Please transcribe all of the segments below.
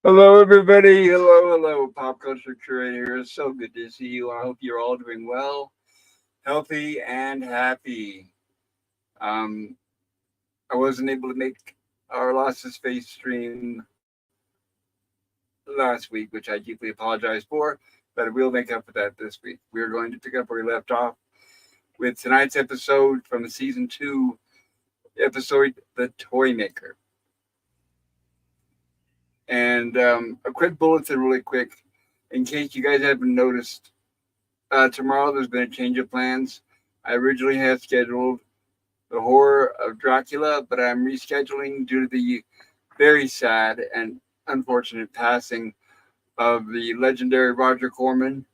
Hello, everybody. Hello. Pop culture curator here. It's so good to see you. I hope you're all doing well, healthy, and happy. Um, I wasn't able to make our Lost in Space stream last week, which I deeply apologize for, but we'll make up for that this week. We're going to pick up where we left off with tonight's episode from the season 2 episode, The Toymaker. And a quick bulletin, really quick, in case you guys haven't noticed. Tomorrow there's been a change of plans. I originally had scheduled the horror of Dracula, but I'm rescheduling due to the very sad and unfortunate passing of the legendary Roger Corman.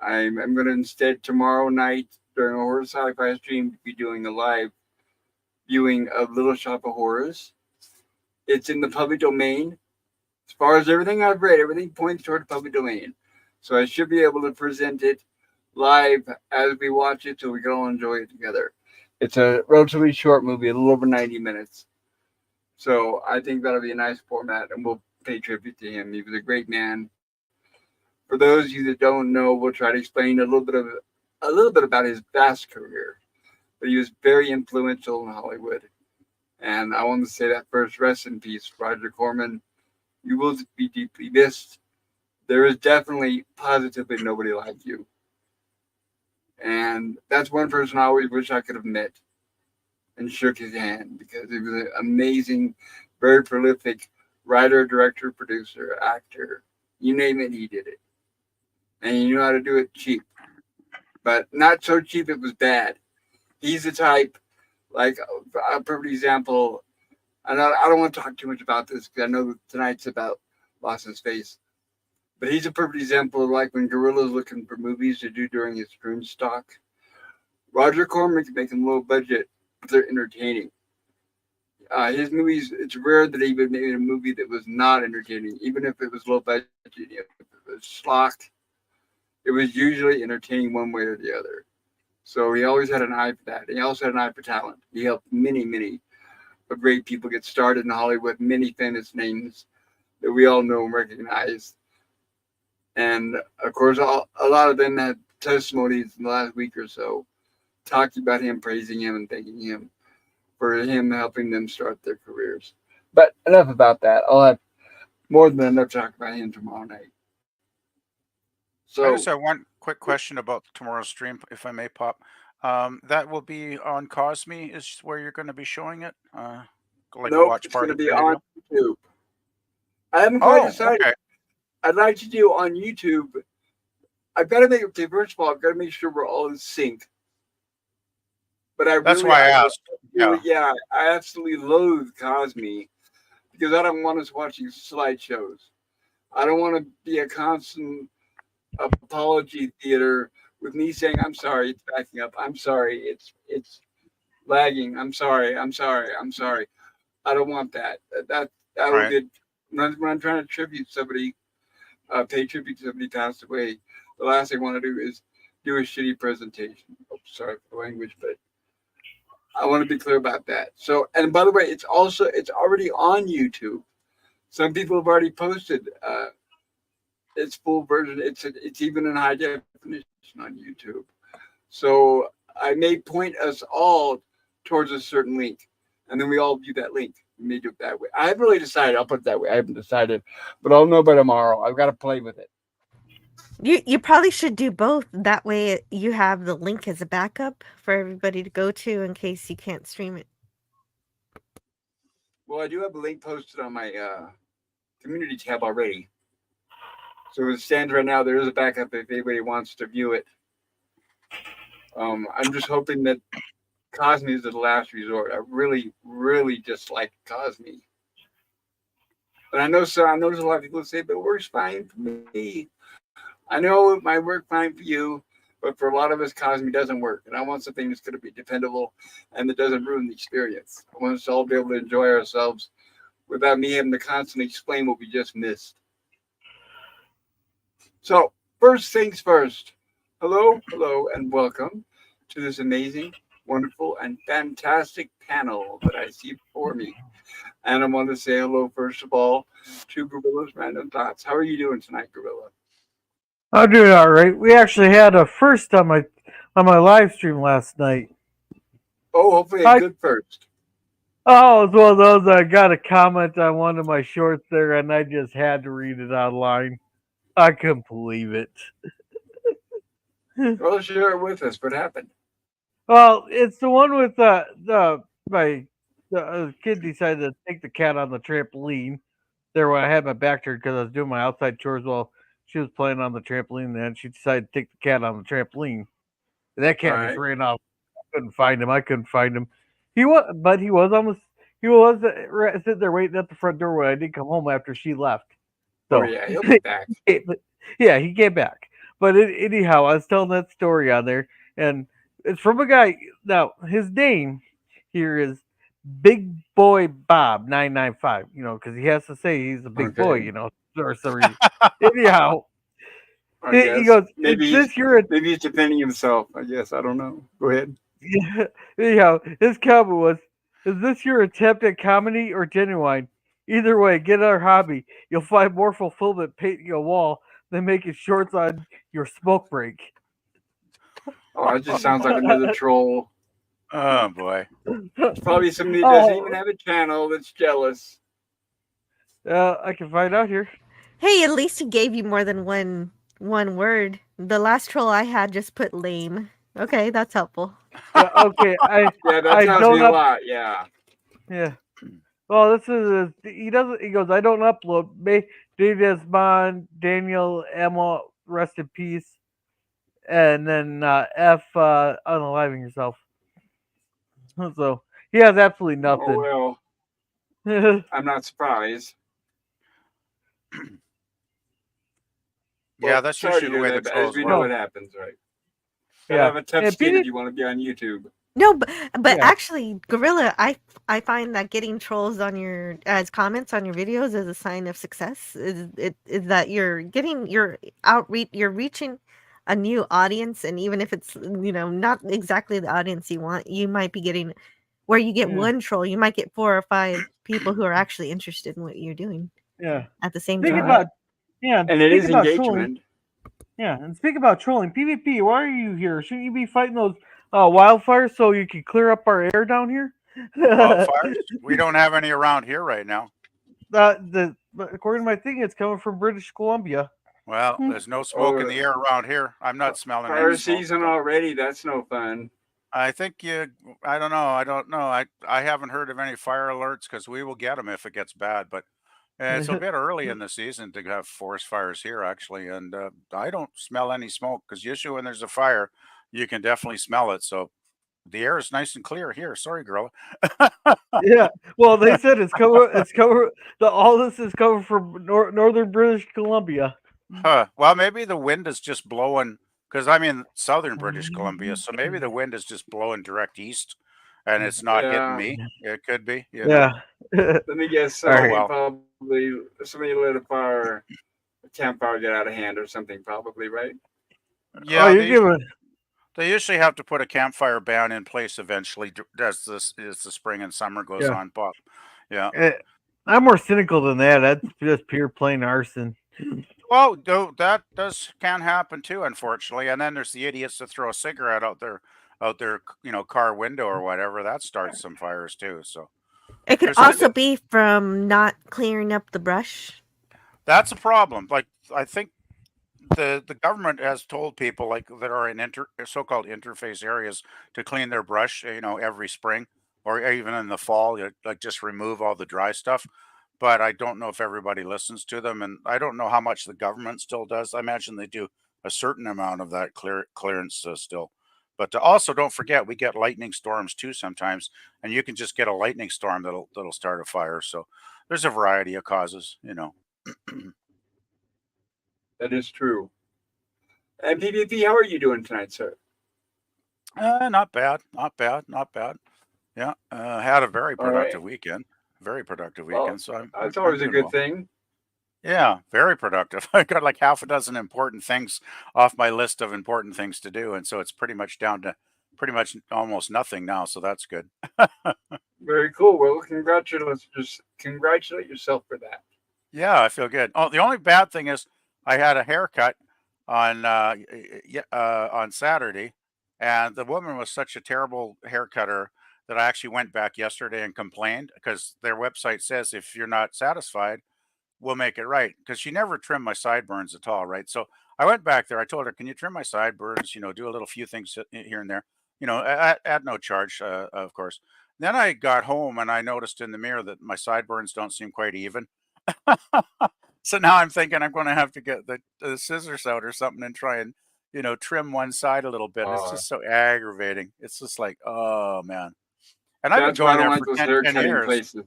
I'm going to instead tomorrow night during a horror sci-fi stream be doing a live viewing of Little Shop of Horrors. It's in the public domain. As far as everything I've read, everything points toward public domain. So I should be able to present it live as we watch it so we can all enjoy it together. It's a relatively short movie, a little over 90 minutes. So I think that'll be a nice format and we'll pay tribute to him. He was a great man. For those of you that don't know, we'll try to explain a little bit about his vast career. But he was very influential in Hollywood. And I want to say that first, rest in peace, Roger Corman. You will be deeply missed. There is definitely positively nobody like you. And that's one person I always wish I could have met and shook his hand because he was an amazing, very prolific writer, director, producer, actor. You name it, he did it. And he knew how to do it cheap. But not so cheap it was bad. He's the type, like a perfect example. And I don't want to talk too much about this because I know tonight's about Lost in Space. But he's a perfect example of like when Gorilla's looking for movies to do during his stream stock. Roger Corman can make them low budget, but they're entertaining. His movies, it's rare that he would make a movie that was not entertaining, even if it was low budget. If it was schlock, it was usually entertaining one way or the other. So he always had an eye for that. He also had an eye for talent. He helped many great people get started in Hollywood, many famous names that we all know and recognize. And of course, a lot of them had testimonies in the last week or so talking about him, praising him, and thanking him for him helping them start their careers. But enough about that. I'll have more than enough to talk about him tomorrow night. I So, just have one quick question about tomorrow's stream, if I may, Pop. That will be on Cosme, is where you're going to be showing it, like a nope, watch it's going party to be kind of on deal. YouTube. I haven't quite Oh, decided. okay. I'd like to do on YouTube. I've got to make, okay, first of all, I've got to make sure we're all in sync. But That's why I asked. Yeah, yeah, I absolutely loathe Cosme because I don't want us watching slideshows. I don't want to be a constant apology theater with me saying, I'm sorry, it's backing up. I'm sorry, it's lagging. I'm sorry. I don't want that. That would right. be when I'm trying to tribute somebody, pay tribute to somebody passed away. The last thing I want to do is do a shitty presentation. Oh, sorry for the language, but I want to be clear about that. So, and by the way, it's already on YouTube. Some people have already posted its full version. It's even in high definition on YouTube. So I may point us all towards a certain link, and then we all view that link. We may do it that way. I haven't really decided. I'll put it that way. I haven't decided, but I'll know by tomorrow. I've got to play with it. You probably should do both. That way you have the link as a backup for everybody to go to in case you can't stream it. Well, I do have a link posted on my community tab already. So as it stands right now, there is a backup if anybody wants to view it. I'm just hoping that Cosme is the last resort. I really dislike Cosme. But I know there's a lot of people who say, but it works fine for me. I know it might work fine for you, but for a lot of us, Cosme doesn't work. And I want something that's going to be dependable and that doesn't ruin the experience. I want us all to be able to enjoy ourselves without me having to constantly explain what we just missed. So, first things first. Hello, and welcome to this amazing, wonderful and fantastic panel that I see before me. And I want to say hello, first of all, to Gorilla's Random Thoughts. How are you doing tonight, Gorilla? I'm doing all right. We actually had a first on my live stream last night. Oh, hopefully a I good first. Oh, it's one of those. I got a comment on one of my shorts there, and I just had to read it online. I couldn't believe it. Well, share it with us. What happened? Well, it's the one with the kid decided to take the cat on the trampoline. There, when I had my back turned because I was doing my outside chores while she was playing on the trampoline. And then she decided to take the cat on the trampoline. And that All cat just right. ran off. Couldn't find him. I couldn't find him. He was almost. He was sitting there waiting at the front door when I did come home after she left. Oh, So, yeah, he'll be back. yeah, he came back. But anyhow, I was telling that story on there, and it's from a guy. Now, his name here is Big Boy Bob 995. Because he has to say he's a big boy. Okay. For some reason. Anyhow, I he guess. goes, "Is this your Maybe he's defending himself. I guess. I don't know. Go ahead. Yeah, anyhow, his comment was, "Is this your attempt at comedy or genuine? Either way, get our hobby. You'll find more fulfillment painting a wall than making shorts on your smoke break." Oh, it just sounds like another troll. Oh boy. It's probably somebody that doesn't even Oh, have a channel that's jealous. I can find out here. Hey, at least he gave you more than one word. The last troll I had just put lame. Okay, that's helpful. Yeah, okay. Yeah, that I tells don't me a up. lot. Yeah. Yeah. Well, this is he doesn't. He goes, "I don't upload." David Desmond, Daniel, Emma, rest in peace, and then F unaliving yourself. So he has absolutely Oh, nothing. well, I'm not surprised. Yeah, Well, that's sorry to usually the hear way the that, but as trolls we know work. No, what happens, right? Gotta yeah, have a tough and skin if PD, you want to be on YouTube. No, but yeah, actually, Gorilla, I find that getting trolls on your as comments on your videos is a sign of success. Is that you're reaching a new audience, and even if it's not exactly the audience you want, you might be getting where you get yeah, one troll, you might get 4 or 5 people who are actually interested in what you're doing yeah. at the same Speaking time. about yeah, And it speaking is about trolling, engagement. yeah, and speaking about trolling, PvP. Why are you here? Shouldn't you be fighting those wildfires so you can clear up our air down here? Wildfires? We don't have any around here right now. But according to my thing, it's coming from British Columbia. Well, Hmm. there's no smoke in Oh, the air around here. I'm not smelling any fire smoke. season So already. That's no fun. I think I don't know. I don't know. I haven't heard of any fire alerts because we will get them if it gets bad. But it's a bit early in the season to have forest fires here, actually. And I don't smell any smoke because usually when there's a fire, you can definitely smell it. So the air is nice and clear here. Sorry, girl. Yeah. Well, they said it's cover. It's cover. All this is coming from northern British Columbia. Huh. Well, maybe the wind is just blowing because I'm in southern British Columbia, so maybe the wind is just blowing direct east and it's not hitting Yeah. me. It could be, Yeah. Let me guess. All Oh Somebody right. well. probably somebody lit a campfire get out of hand or something. Probably right. Oh, Yeah, you're giving. they usually have to put a campfire ban in place eventually as the spring and summer goes Yeah. on, Bob. Yeah. I'm more cynical than that. That's just pure plain arson. Well, that can happen too, unfortunately. And then there's the idiots that throw a cigarette out their car window or whatever. That starts some fires too. So It could there's But also be from not clearing up the brush. that's a problem. Like I think the government has told people like that are in so-called interface areas to clean their brush, every spring or even in the fall, like just remove all the dry stuff. But I don't know if everybody listens to them, and I don't know how much the government still does. I imagine they do a certain amount of that clearance still. But also, don't forget we get lightning storms too sometimes, and you can just get a lightning storm that'll start a fire. So there's a variety of causes. that is true. And PvP, how are you doing tonight, sir? Not bad, not bad, not bad. Yeah, had a very All right. productive weekend. Very productive Well, weekend. So I'm I'm, that's I'm always a doing good well. thing. Yeah, very productive. I got like half a dozen important things off my list of important things to do, and so it's pretty much down to pretty much almost nothing now, so that's good. Very cool. Well, congratulate yourself for that. Yeah, I feel good. Oh, the only bad thing is I had a haircut on Saturday, and the woman was such a terrible haircutter that I actually went back yesterday and complained because their website says if you're not satisfied, we'll make it right. Because she never trimmed my sideburns at all, right? So I went back there. I told her, "Can you trim my sideburns? Do a little few things here and there, at no charge, of course." Then I got home and I noticed in the mirror that my sideburns don't seem quite even. So now I'm thinking I'm going to have to get the scissors out or something and try and, trim one side a little bit. And it's Uh, just so aggravating. It's just like, oh man. And I've been that's why I going don't there like for those 10 haircutting years. places.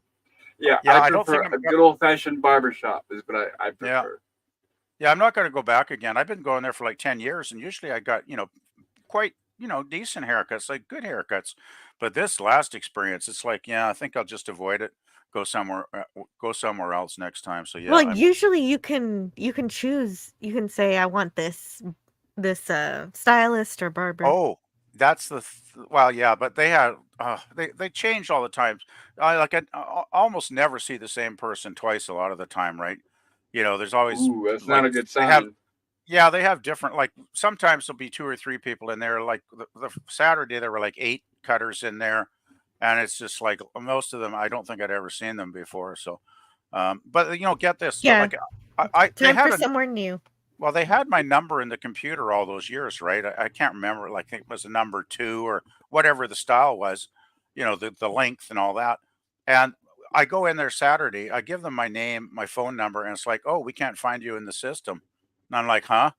Yeah, Yeah, I I don't think prefer a good old fashioned barber shop is what I yeah. prefer. Yeah, I'm not going to go back again. I've been going there for like 10 years and usually I got, quite, decent haircuts, like good haircuts. But this last experience, it's like, yeah, I think I'll just avoid it. Go somewhere else next time. So yeah, Well, I'm usually you can choose. You can say I want this stylist or barber. Oh, that's well, yeah, but they change all the time. I almost never see the same person twice a lot of the time, right? There's always Ooh, that's not like a good they have sign. yeah, they have different like sometimes there'll be two or three people in there. Like the Saturday there were like eight cutters in there, and it's just like most of them I don't think I'd ever seen them before. So, but get this, Yeah, like they time for had a somewhere new. well, they had my number in the computer all those years, right? I can't remember, like, I think it was a number two or whatever the style was, the length and all that. And I go in there Saturday, I give them my name, my phone number, and it's like, oh, we can't find you in the system. And I'm like, huh?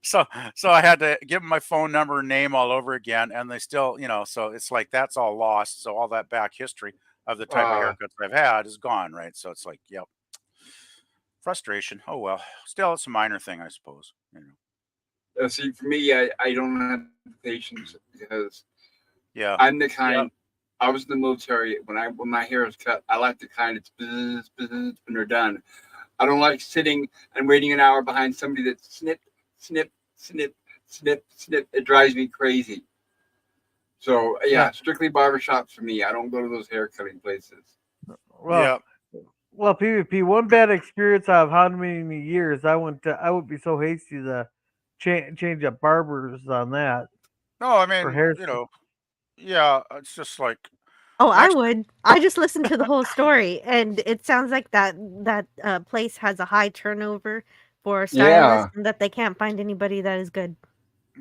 so so I had to give them my phone number and name all over again, and they still, so it's like that's all lost. So all that back history of the type of Uh, haircuts I've had is gone, right? So it's like, yep. Frustration. Oh well. Still, it's a minor thing, I suppose. see, for me, I don't have the patience because Yeah. I'm the Yeah. kind. I was in the military when my hair is cut. I like the kind it's buzz, buzz, when they're done. I don't like sitting and waiting an hour behind somebody that snip, snip, snip, snip, snip. It drives me crazy. So Yeah. yeah, strictly barbershops for me. I don't go to those hair cutting places. Well, Yeah. well, PvP. One bad experience out of how many years I would be so hasty to change up barbers on that No, I or mean, hair. yeah, it's just like Oh, I next would. I just listened to the whole story, and it sounds like that place has a high turnover for stylists, Yeah. and that they can't find anybody that is good.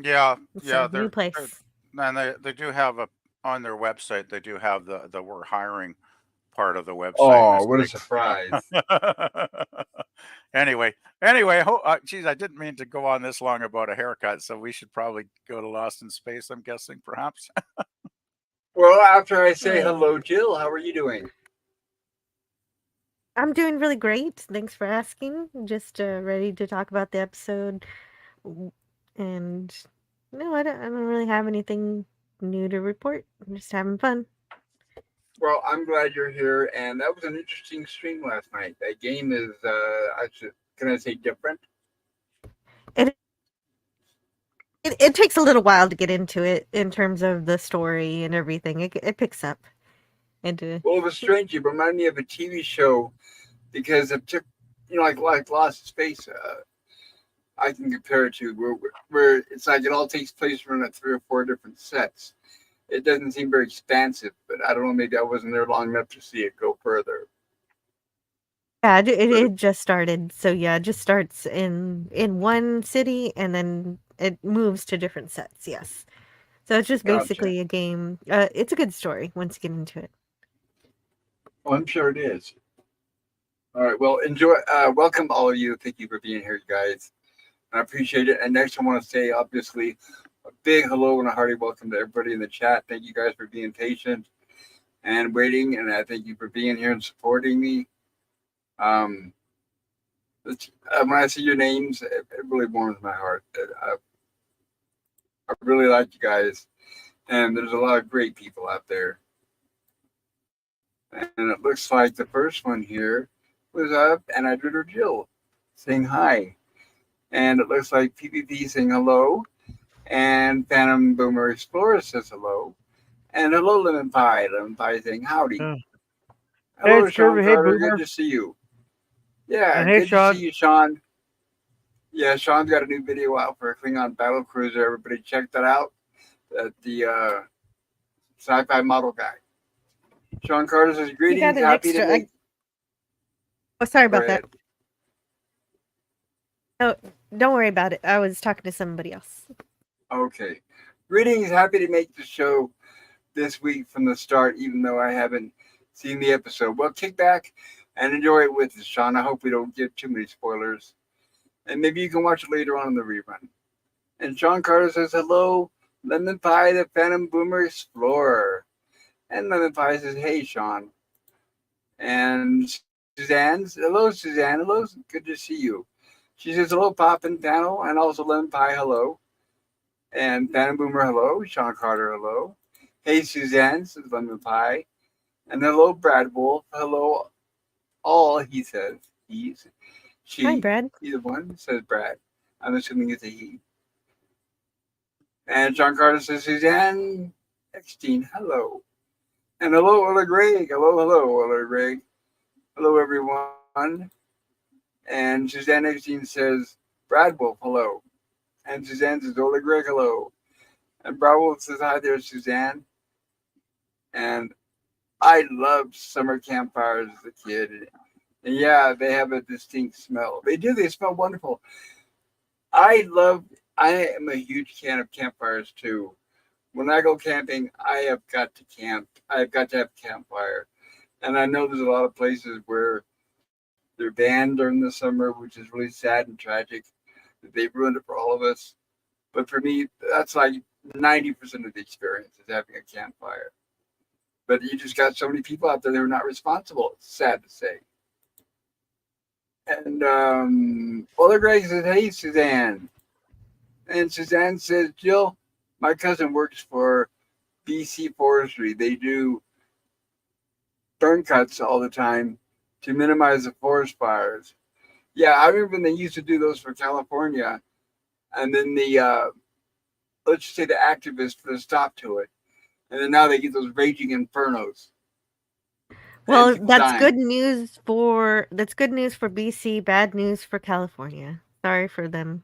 yeah, It's yeah, a new they're place. and they do have a on their website, they do have the we're hiring part of the website, and Oh, it's what a like, surprise! anyway, geez, I didn't mean to go on this long about a haircut, so we should probably go to Lost in Space, I'm guessing, perhaps. Well, after I say Uh, hello, Jill, how are you doing? I'm doing really great. Thanks for asking. Just ready to talk about the episode. W- And no, I don't really have anything new to report. I'm just having fun. Well, I'm glad you're here, and that was an interesting stream last night. That game is, can I say different? It, it takes a little while to get into it in terms of the story and everything. It picks up into. Well, it was strange. It reminded me of a TV show because it took, like Lost in Space. I can compare it to where it's like it all takes place from 3 or 4 different sets. It doesn't seem very expansive, but I don't know. Maybe I wasn't there long enough to see it go further. Yeah, it, But it just started. So yeah, it just starts in one city and then it moves to different sets. Yes. So it's just gotcha. basically a game. It's a good story once you get into it. Well, I'm sure it is. All right. Well, enjoy. Welcome all of you. Thank you for being here, you guys. I appreciate it. And next, I want to say, obviously, a big hello and a hearty welcome to everybody in the chat. Thank you guys for being patient and waiting, and I thank you for being here and supporting me. Um, when I see your names, it really warms my heart. I really like you guys, and there's a lot of great people out there. And it looks like the first one here was and I Jill saying hi. And it looks like PPP saying hello. And Phantom Boomer Explorer says hello. And hello, Lemon Pie. Lemon Pie saying howdy. Yeah. Hey, Hello, it's Sean Kirby. Hey, Carter. Good Boomer. to see you. Yeah, And hey, good to see Sean. you, Sean. Yeah, Sean's got a new video out for a Klingon battle cruiser. Everybody check that out at the Sci-Fi Model Guy. Sean Carter says You got greetings. an Happy to extra. make. Oh, sorry Go about that. ahead. No, don't worry about it. I was talking to somebody else. Okay. Greetings. Happy to make the show this week from the start, even though I haven't seen the episode. Well, kick back and enjoy it with us, Sean. I hope we don't give too many spoilers. And maybe you can watch it later on in the rerun. And Sean Carter says, hello, Lemon Pie, the Phantom Boomer Explorer. And Lemon Pie says, hey, Sean. And hello, Suzanne. Hello, good to see you. She says, hello, Pop and Panel. And also Lemon Pie, hello. And Phantom Boomer, hello. Sean Carter, hello. Hey, Suzanne, says Lemon Pie. And hello, Brad Wolf. Hello, all, he says. He's, Hi, she, Brad. either one, says Brad. I'm assuming it's a he. And Sean Carter says, Suzanne Eckstein, hello. And hello, Ola Greg. Hello, Ola Greg. Hello, everyone. And Suzanne Eckstein says, Brad Wolf, hello. And Suzanne says, Ola Greg, hello. And Brad Wolf says, hi there, Suzanne. And I loved summer campfires as a kid. And yeah, they have a distinct smell. They do, they smell wonderful. I am a huge fan of campfires too. When I go camping, I have got to camp. I've got to have a campfire. And I know there's a lot of places where they're banned during the summer, which is really sad and tragic. They've ruined it for all of us. But for me, that's like 90% of the experience is having a campfire. But you just got so many people out there that are not responsible. It's sad to say. And Ola Greg says, hey, Suzanne. And Suzanne says, Jill, my cousin works for BC Forestry. They do burn cuts all the time to minimize the forest fires. Yeah, I remember when they used to do those for California, and then the let's just say the activists put a stop to it, and then now they get those raging infernos. Well, People that's dying. good news for BC, bad news for California. Sorry for them.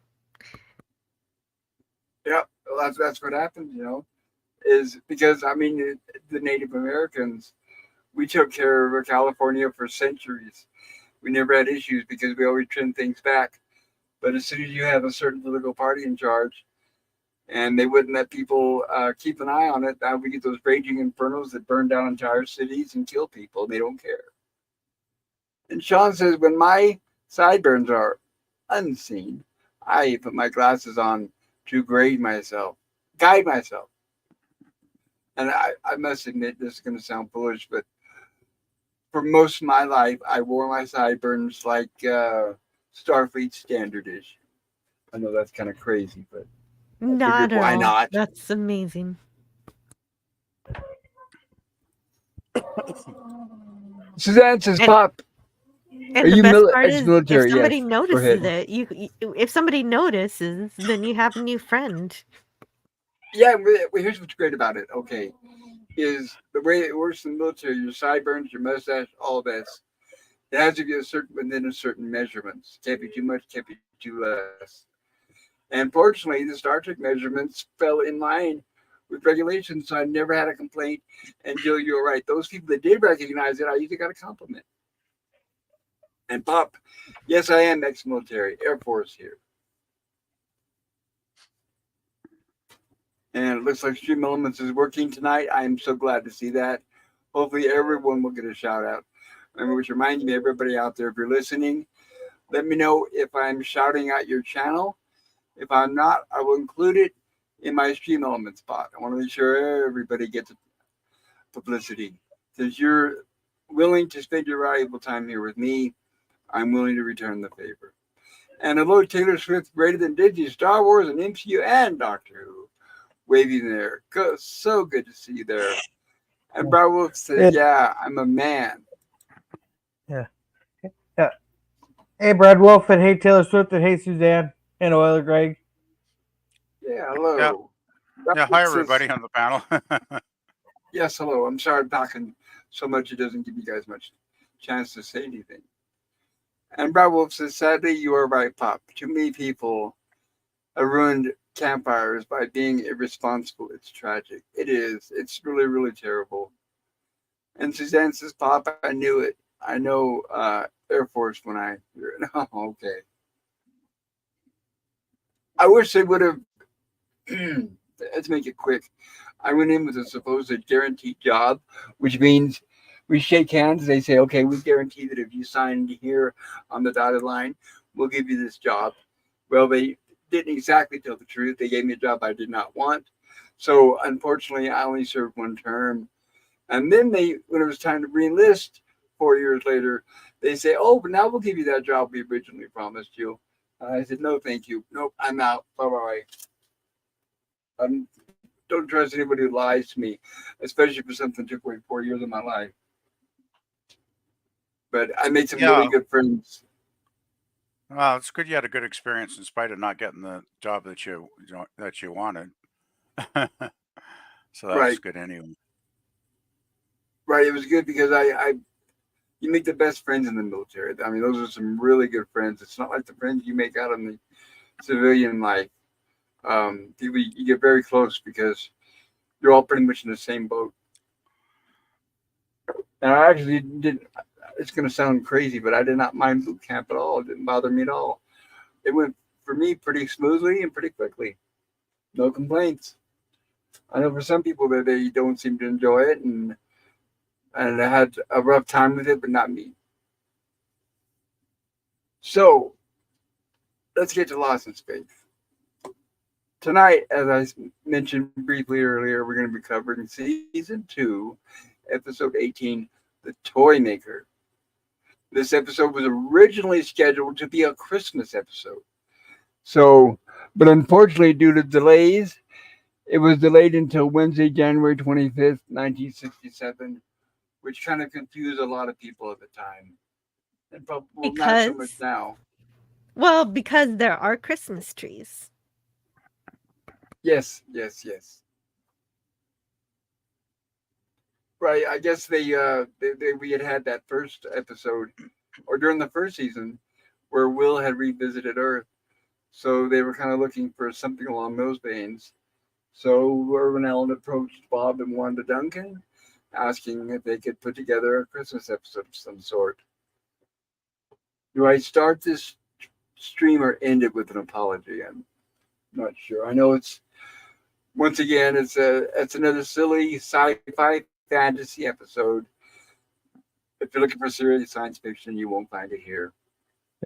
Yep, well, that's what happens, is because I mean the Native Americans, we took care of California for centuries. We never had issues because we always trimmed things back. But as soon as you have a certain political party in charge, and they wouldn't let people keep an eye on it, now we get those raging infernos that burn down entire cities and kill people. They don't care. And Sean says, when my sideburns are unseen, I put my glasses on to guide myself. And I must admit, this is going to sound foolish, but for most of my life, I wore my sideburns like Starfleet Standard issue. I know that's kind of crazy, but I Not figured at why all. not? That's amazing. Suzanne says, And Pop, are the you best part is if ex-military? Yes. somebody Go notices ahead. it, if somebody notices, then you have a new friend. Yeah, here's what's great about it. Okay, is the way it works in the military. Your sideburns, your mustache, all this. It has to be within a certain measurements. Can't be too much, can't be too less. And fortunately, the Star Trek measurements fell in line with regulations, so I never had a complaint. And Jill, you're right. Those people that did recognize it, I usually got a compliment. And Pop, yes, I am ex-military, Air Force here. And it looks like Stream Elements is working tonight. I am so glad to see that. Hopefully, everyone will get a shout out. Which reminds me, everybody out there, if you're listening, let me know if I'm shouting out your channel. If I'm not, I will include it in my Stream Elements spot. I want to make sure everybody gets publicity. Since you're willing to spend your valuable time here with me, I'm willing to return the favor. And hello, Taylor Swift, greater than Disney, Star Wars, and MCU, and Doctor Who. Waving there. So good to see you there. And Brad Wolf says, yeah, I'm a man. Yeah. Hey, Brad Wolf, and hey, Taylor Swift, and hey, Suzanne, and Oiler Greg. Yeah, Yeah, hello. yeah. Hi, Robert says, everybody on the panel. yes, hello. I'm sorry I'm talking so much it doesn't give you guys much chance to say anything. And Brad Wolf says, sadly, you are right, Pop. Too many people have ruined campfires by being irresponsible. It's tragic. It is. It's really, really terrible. And Suzanne says, Pop, I knew it. I know Air Force when I hear it. Oh, okay. I wish they would have, let's make it quick. I went in with a supposed guaranteed job, which means we shake hands. They say, okay, we guarantee that if you sign here on the dotted line, we'll give you this job. Well, they didn't exactly tell the truth. They gave me a job I did not want. So unfortunately, I only served one term. And then when it was time to reenlist 4 years later, they say, oh, but now we'll give you that job we originally promised you. I said, no, thank you. Nope, I'm out. Bye bye. I don't trust anybody who lies to me, especially for something that took away 4 years of my life. But I made some really Yeah. good friends. Well, it's good you had a good experience in spite of not getting the job that you wanted. So that was Right, good anyway. right. It was good because you make the best friends in the military. I mean, those are some really good friends. It's not like the friends you make out in the civilian life. You get very close because you're all pretty much in the same boat. And I actually didn't. It's going to sound crazy, but I did not mind boot camp at all. It didn't bother me at all. It went for me pretty smoothly and pretty quickly. No complaints. I know for some people that they don't seem to enjoy it and I had a rough time with it, but not me. So let's get to Lost in Space. Tonight, as I mentioned briefly earlier, we're going to be covering season 2, episode 18, The Toymaker. This episode was originally scheduled to be a Christmas episode. So, but unfortunately, due to delays, it was delayed until Wednesday, January 25th, 1967, which kind of confused a lot of people at the time. And probably well, not so much Because, now. well, because there are Christmas trees. Yes, yes, yes. Right. I guess we had that first episode, or during the first season, where Will had revisited Earth. So they were kind of looking for something along those veins. So Irwin Allen approached Bob and Wanda Duncan, asking if they could put together a Christmas episode of some sort. Do I start this stream or end it with an apology? I'm not sure. I know it's once again it's another silly sci-fi fantasy episode. If you're looking for serious science fiction, you won't find it here.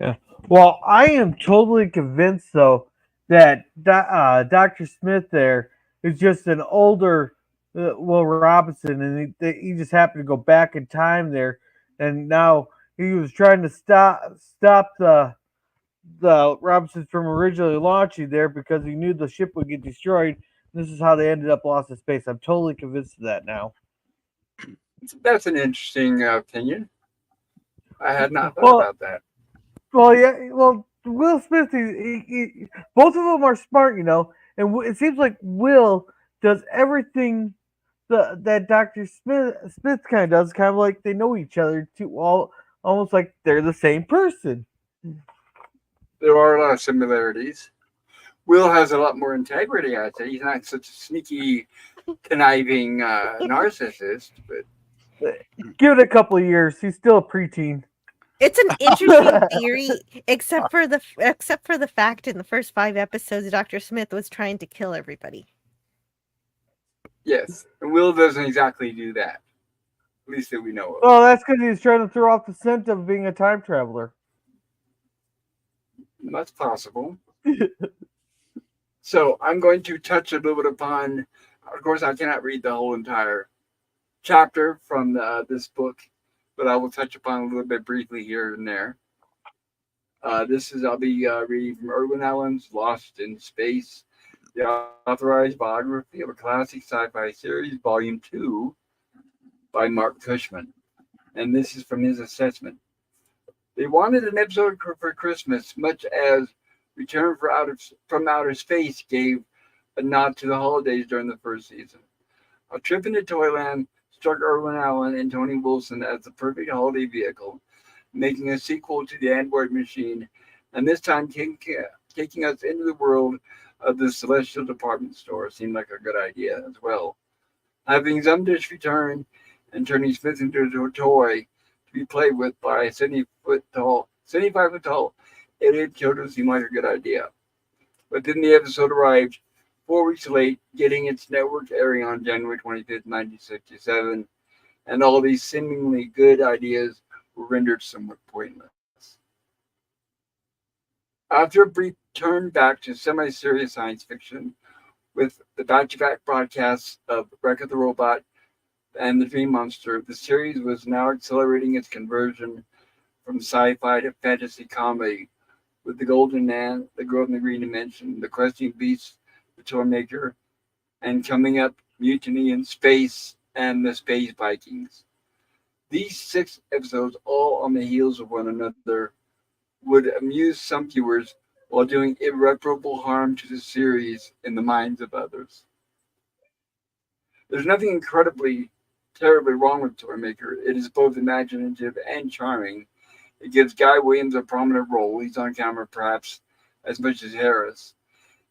Yeah. Well, I am totally convinced though that Dr. Smith there is just an older Will Robinson, and he just happened to go back in time there, and now he was trying to stop the Robinsons from originally launching there because he knew the ship would get destroyed. This is how they ended up lost in space. I'm totally convinced of that now. That's an interesting opinion. I had not thought Well, about that. yeah. Well, Will Smith, both of them are smart, and it seems like Will does everything that Doctor Smith kind of does, kind of like they know each other too, almost like they're the same person. There are a lot of similarities. Will has a lot more integrity, I'd say. He's not such a sneaky, conniving narcissist, but Give it a couple of years, he's still a preteen. It's an interesting theory, except for the fact in the first 5 episodes, Dr. Smith was trying to kill everybody. yes, and Will doesn't exactly do that, at least that we know of. Well, that's because he's trying to throw off the scent of being a time traveler. That's possible. So I'm going to touch a little bit upon, of course, I cannot read the whole entire chapter from this book, but I will touch upon a little bit briefly here and there. I'll be reading from Irwin Allen's Lost in Space, the authorized biography of a classic sci-fi series, Volume 2, by Mark Cushman. And this is from his assessment. They wanted an episode for Christmas, much as Return from Outer Space gave a nod to the holidays during the first season. A trip into Toyland struck Irwin Allen and Tony Wilson as the perfect holiday vehicle, making a sequel to the Android Machine, and this time taking us into the world of the Celestial Department Store seemed like a good idea as well. Having Zumdish return and turning Smith into a toy to be played with by a 75 foot tall alien children seemed like a good idea. But then the episode arrived 4 weeks late, getting its network airing on January 25th, 1967, and all these seemingly good ideas were rendered somewhat pointless. After a brief turn back to semi serious science fiction with the back to back broadcasts of Wreck of the Robot and The Dream Monster, the series was now accelerating its conversion from sci fi to fantasy comedy with The Golden Man, The Girl in the Green Dimension, The Questing Beast, The Toymaker, and coming up, Mutiny in Space and The Space Vikings. These 6 episodes, all on the heels of one another, would amuse some viewers while doing irreparable harm to the series in the minds of others. There's nothing incredibly, terribly wrong with Toymaker. It is both imaginative and charming. It gives Guy Williams a prominent role. He's on camera perhaps as much as Harris.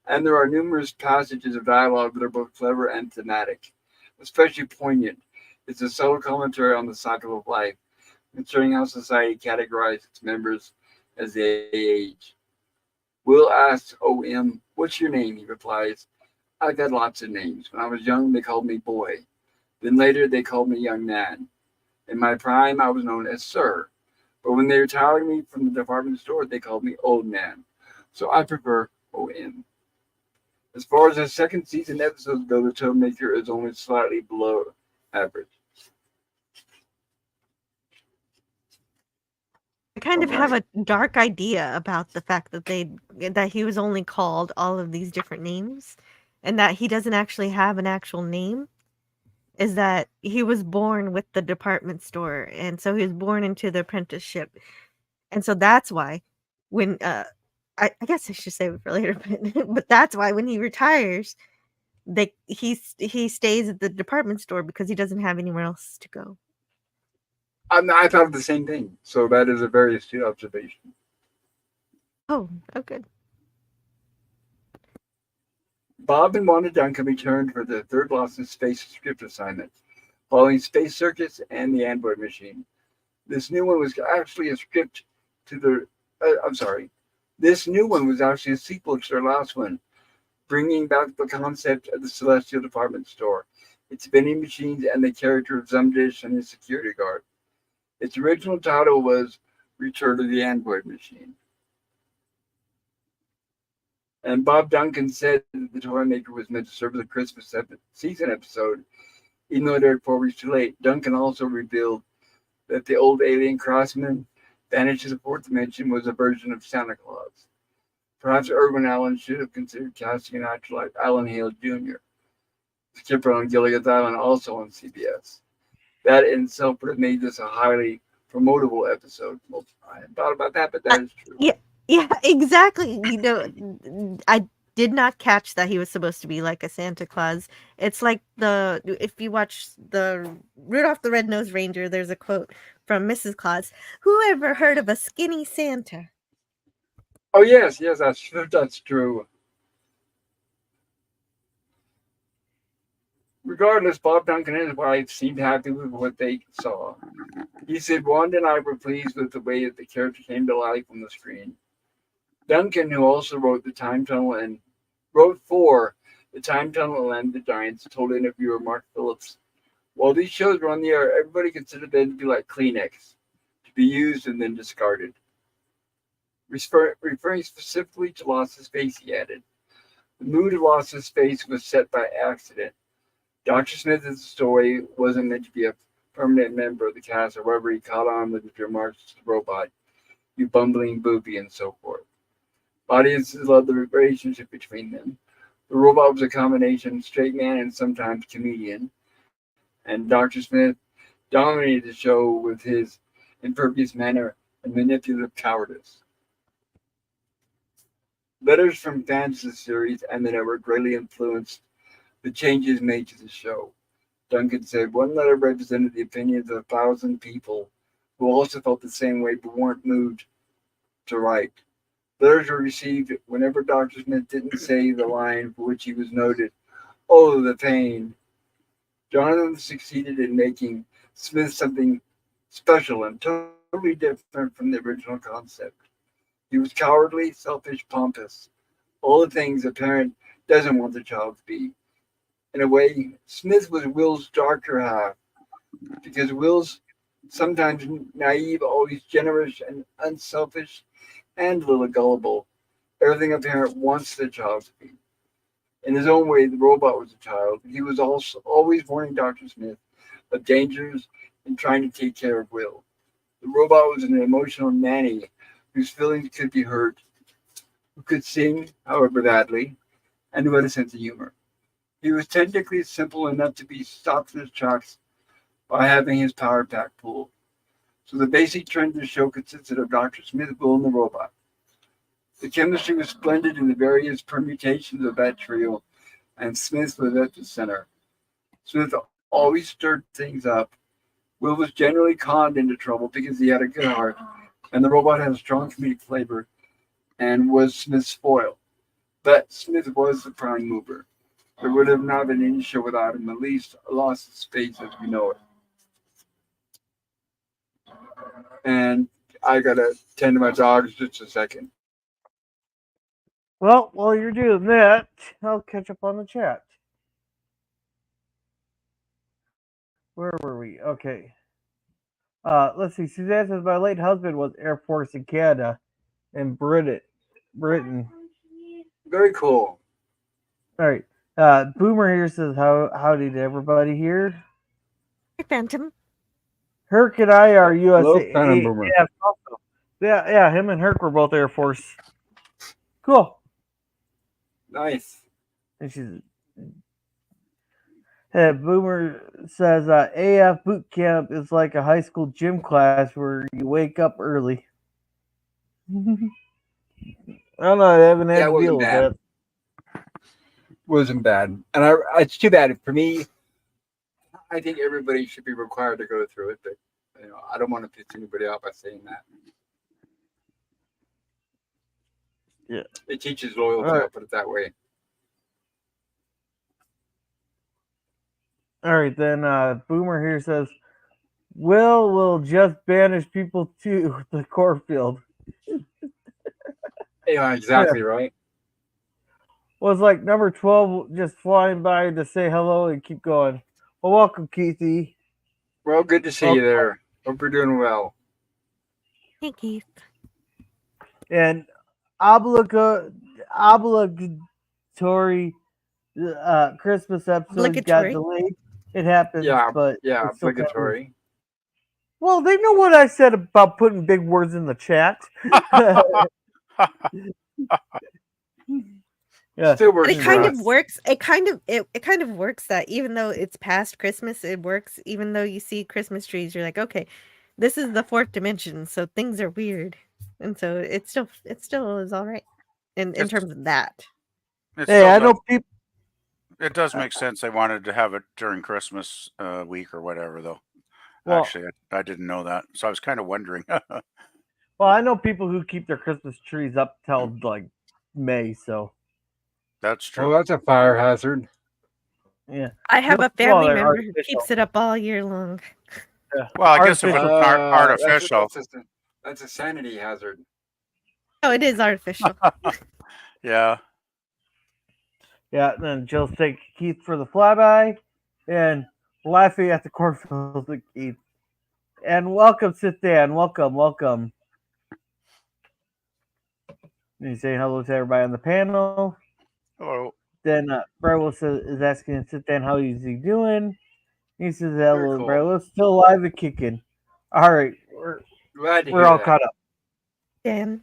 And there are numerous passages of dialogue that are both clever and thematic. Especially poignant is a subtle commentary on the cycle of life, concerning how society categorizes its members as they age. Will asks O.M., "What's your name?" He replies, "I've had lots of names. When I was young, they called me boy. Then later, they called me young man. In my prime, I was known as sir. But when they retired me from the department store, they called me old man. So I prefer O.M." As far as the second season episodes go, the Toymaker is only slightly below average. I kind All of have right. a dark idea about the fact that he was only called all of these different names and that he doesn't actually have an actual name. Is that he was born with the department store, and so he was born into the apprenticeship, and so that's why when I guess I should save it for later, but that's why when he retires, he stays at the department store because he doesn't have anywhere else to go. I thought the same thing. So that is a very astute observation. Oh, oh, good. Bob and Wanda Duncan returned for the third Lost in Space script assignment, following Space Circus and the Android Machine. This new one was actually a script to the. I'm sorry. This new one was actually a sequel to their last one, bringing back the concept of the Celestial Department Store, its vending machines, and the character of Zumdish and his security guard. Its original title was Return to the Android Machine. And Bob Duncan said that the Toymaker was meant to serve as a Christmas season episode, even though it aired 4 weeks too late. Duncan also revealed that the old alien craftsman banished to the fourth dimension was a version of Santa Claus. Perhaps Irwin Allen should have considered casting an actor like Alan Hale Jr., skipper on Gilligan's Island, also on CBS. That in itself would have made this a highly promotable episode. Well, I hadn't thought about that, but Uh, that is true. yeah, yeah, exactly. I did not catch that he was supposed to be like a Santa Claus. It's like if you watch the Rudolph the Red-Nosed Reindeer, there's a quote from Mrs. Claus. Who ever heard of a skinny Santa? Oh yes, that's true. Regardless, Bob Duncan and his wife seemed happy with what they saw. He said Wanda and I were pleased with the way that the character came to life on the screen. Duncan, who also wrote for The Time Tunnel and The Giants, told interviewer Mark Phillips, "While these shows were on the air, everybody considered them to be like Kleenex, to be used and then discarded." Referring specifically to Lost in Space, he added, "The mood of Lost in Space was set by accident. Dr. Smith's story wasn't meant to be a permanent member of the cast, however, he caught on with his remarks to the robot, 'You bumbling booby,' and so forth. Audiences loved the relationship between them. The robot was a combination straight man and sometimes comedian, and Dr. Smith dominated the show with his impervious manner and manipulative cowardice." Letters from fans of the series and the network greatly influenced the changes made to the show. Duncan said one letter represented the opinions of 1,000 people who also felt the same way but weren't moved to write. Letters were received whenever Dr. Smith didn't say the line for which he was noted. Oh, the pain. Jonathan succeeded in making Smith something special and totally different from the original concept. He was cowardly, selfish, pompous, all the things a parent doesn't want their child to be. In a way, Smith was Will's darker half, because Will's sometimes naive, always generous and unselfish, and a little gullible. Everything a parent wants their child to be. In his own way, the robot was a child. He was also always warning Dr. Smith of dangers and trying to take care of Will. The robot was an emotional nanny whose feelings could be hurt, who could sing, however badly, and who had a sense of humor. He was technically simple enough to be stopped in his tracks by having his power pack pulled. So the basic trend of the show consisted of Dr. Smith, Will, and the robot. The chemistry was splendid in the various permutations of that trio, and Smith was at the center. Smith always stirred things up. Will was generally conned into trouble because he had a good heart, and the robot had a strong comedic flavor and was Smith's foil. But Smith was the prime mover. There would have not been any show without him, at least a loss of space as we know it. And I gotta tend to my dogs just a second. Well, while you're doing that, I'll catch up on the chat. Where were we? Okay. Let's see. Suzanne says my late husband was Air Force in Canada and Britain. Very cool. All right. Boomer here says howdy to everybody here. Hi, Phantom. Herc and I are Hello, USA. Phantom Boomer. Also. Yeah. Him and Herc were both Air Force. Cool. Nice. And she's. Boomer says AF boot camp is like a high school gym class where you wake up early. I don't know. I haven't had Yeah, it to deal wasn't with bad. that. Wasn't bad. And it's too bad. For me, I think everybody should be required to go through it, but I don't want to piss anybody off by saying that. Yeah. It teaches loyalty, All right. I'll put it that way. All right, then Boomer here says, will just banish people to the core field. Yeah, exactly right. Was like number 12 just flying by to say hello and keep going. Well, welcome, Keithy. Well, good to see you there. Hope you're doing well. Hey, Keith. And obligatory Christmas episode got Obligatory. delayed. It happens, but Yeah, it's still kind of weird. obligatory. Well, they know what I said about putting big words in the chat. Yeah. Still But works it for kind us. of works. It kind of works that even though it's past Christmas, it works. Even though you see Christmas trees, you're like, okay, this is the fourth dimension, so things are weird, and so it still is all right in It's- terms of that. It Hey, still I does, know people. it does make sense. They wanted to have it during Christmas week or whatever, though. Well, Actually, I didn't know that, so I was kind of wondering. well, I know people who keep their Christmas trees up till like May. So That's Well, true. that's a fire hazard. yeah. I have a Well, family they're member who artificial. keeps it up all year long. Yeah. Well, I guess if it's Artificial. artificial, That's a sanity hazard. Oh, it is artificial. yeah. Yeah. And then Jill's take Keith for the flyby, and laughing at the cornfield with Keith. And welcome, sit down. Welcome. And he's saying hello to everybody on the panel. Hello. Then Bravo is asking him, sit down, how is he doing? He says, Very hello, cool. Bravo. Still alive and kicking. All right. Glad to We're hear all that. caught up. Dan.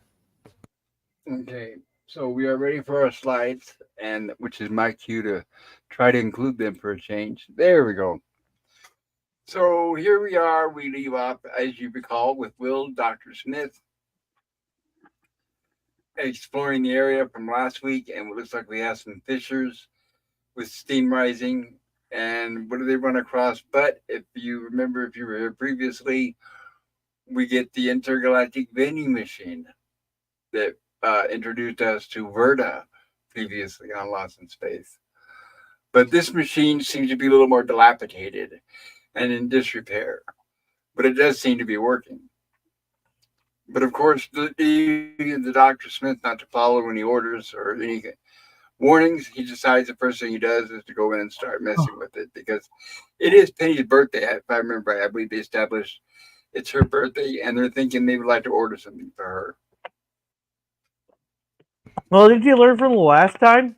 Okay, so we are ready for our slides, and which is my cue to try to include them for a change. There we go. So here we are. We leave off, as you recall, with Will, Dr. Smith, exploring the area from last week, and it looks like we have some fissures with steam rising. And what do they run across? But if you remember, if you were here previously, we get the intergalactic vending machine that introduced us to Verda previously on Lost in Space. But this machine seems to be a little more dilapidated and in disrepair, but it does seem to be working. But of course, the Dr. Smith not to follow any orders or any warnings. He decides the first thing he does is to go in and start messing with it because it is Penny's birthday. If I remember right, I believe they established it's her birthday, and they're thinking they would like to order something for her. Well, did you learn from the last time?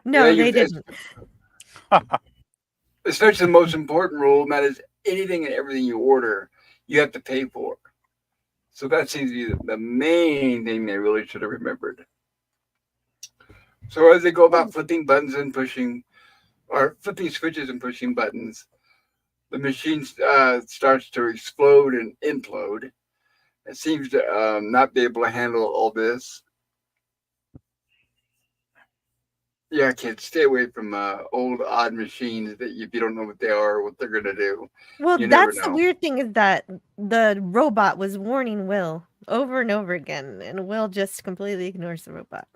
No, Yeah, they didn't. Especially the most important rule, and that is anything and everything you order, you have to pay for. So that seems to be the main thing they really should have remembered. So as they go about flipping buttons and pushing, or flipping switches and pushing buttons, the machine starts to explode and implode. It seems to not be able to handle all this. Yeah, kids, stay away from old odd machines that if you don't know what they are or what they're gonna do, Well, you never that's the know. weird thing is that the robot was warning Will over and over again, and Will just completely ignores the robot.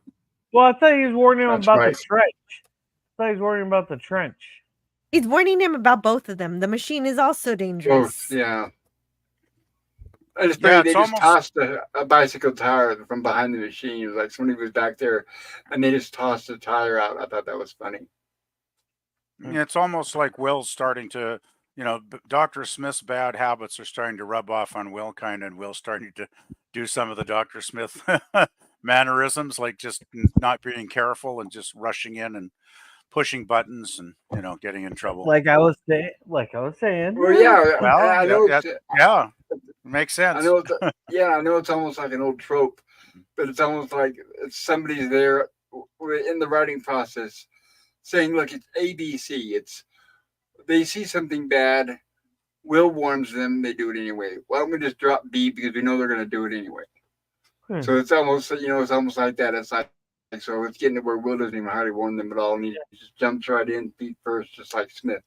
Well, I thought he was warning him That's about right. the trench. I thought he was warning about the trench. He's warning him about both of them. The machine is also dangerous. Both, yeah. I just Yeah, think they it's just almost tossed a bicycle tire from behind the machine. It was like somebody was back there, and they just tossed the tire out. I thought that was funny. it's almost like Will's starting to, Dr. Smith's bad habits are starting to rub off on Will kind of, and Will's starting to do some of the Dr. Smith mannerisms, like just not being careful and just rushing in and pushing buttons and, getting in trouble. Like I was saying. Well, yeah, Well, I know it's yeah, makes I sense. know it's I know it's almost like an old trope, but it's almost like somebody's there in the writing process saying, "Look, it's ABC. It's they see something bad. Will warns them. They do it anyway. Why don't we just drop B because we know they're going to do it anyway?" So it's almost it's almost like that. It's like so it's getting to where Will doesn't even hardly warn them at all, and he just jumps right in feet first, just like Smith.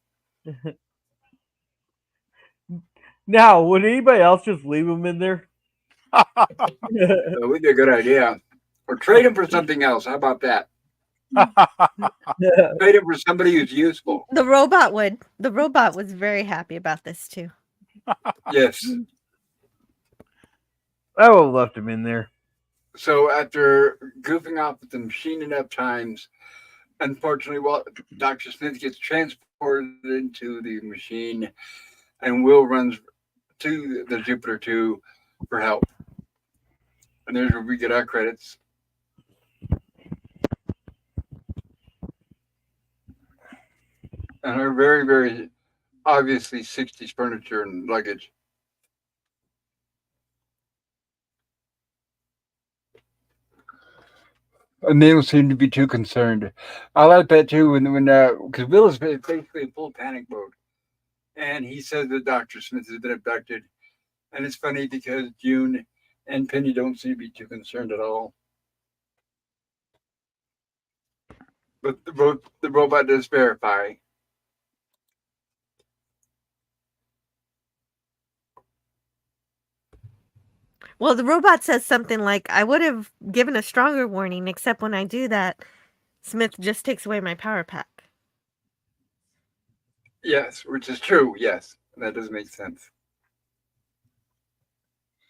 Now, would anybody else just leave him in there? So would be a good idea, or trade him for something else. How about that? Trade him for somebody who's useful. The robot would. The robot was very happy about this too. Yes. I would have left him in there. So after goofing off with the machine enough times, unfortunately, Dr. Smith gets transported into the machine, and Will runs to the Jupiter 2 for help. And there's where we get our credits. And our very, very obviously 60s furniture and luggage. And they don't seem to be too concerned. I like that too when because Will is basically in full panic mode, and he says that Dr. Smith has been abducted, and it's funny because June and Penny don't seem to be too concerned at all. But the robot does verify. Well, the robot says something like, "I would have given a stronger warning, except when I do that, Smith just takes away my power pack." Yes, which is true. Yes, that does make sense.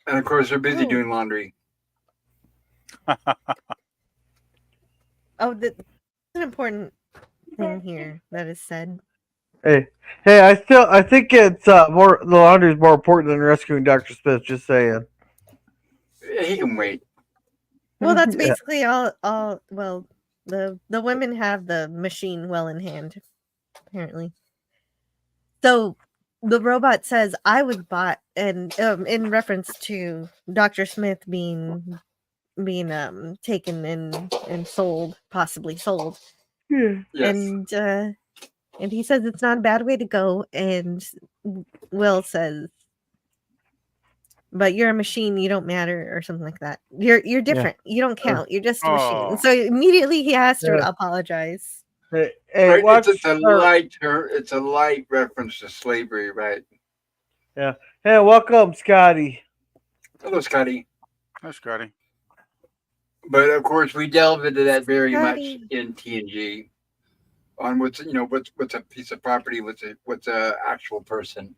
And of course, they're busy doing laundry. Oh, that's an important thing here that is said. Hey, I think it's more. The laundry is more important than rescuing Dr. Smith. Just saying. He can wait. Well, that's Yeah. basically all. Well, the women have the machine well in hand, apparently. So the robot says, "I was bought," and in reference to Dr. Smith being taken and sold, possibly sold. Yeah. Yes. And he says it's not a bad way to go, and Will says but you're a machine. You don't matter, or something like that. You're different. You don't count. You're just a machine. Oh. So immediately he has to Yeah. apologize. Hey, Right? watch. It's a light it's a light reference to slavery, right? Hey, welcome, Scotty. Hello, Scotty. Hi, Scotty. But of course, we delve into that very much Scotty. in TNG on what's what's a piece of property, what's a actual person.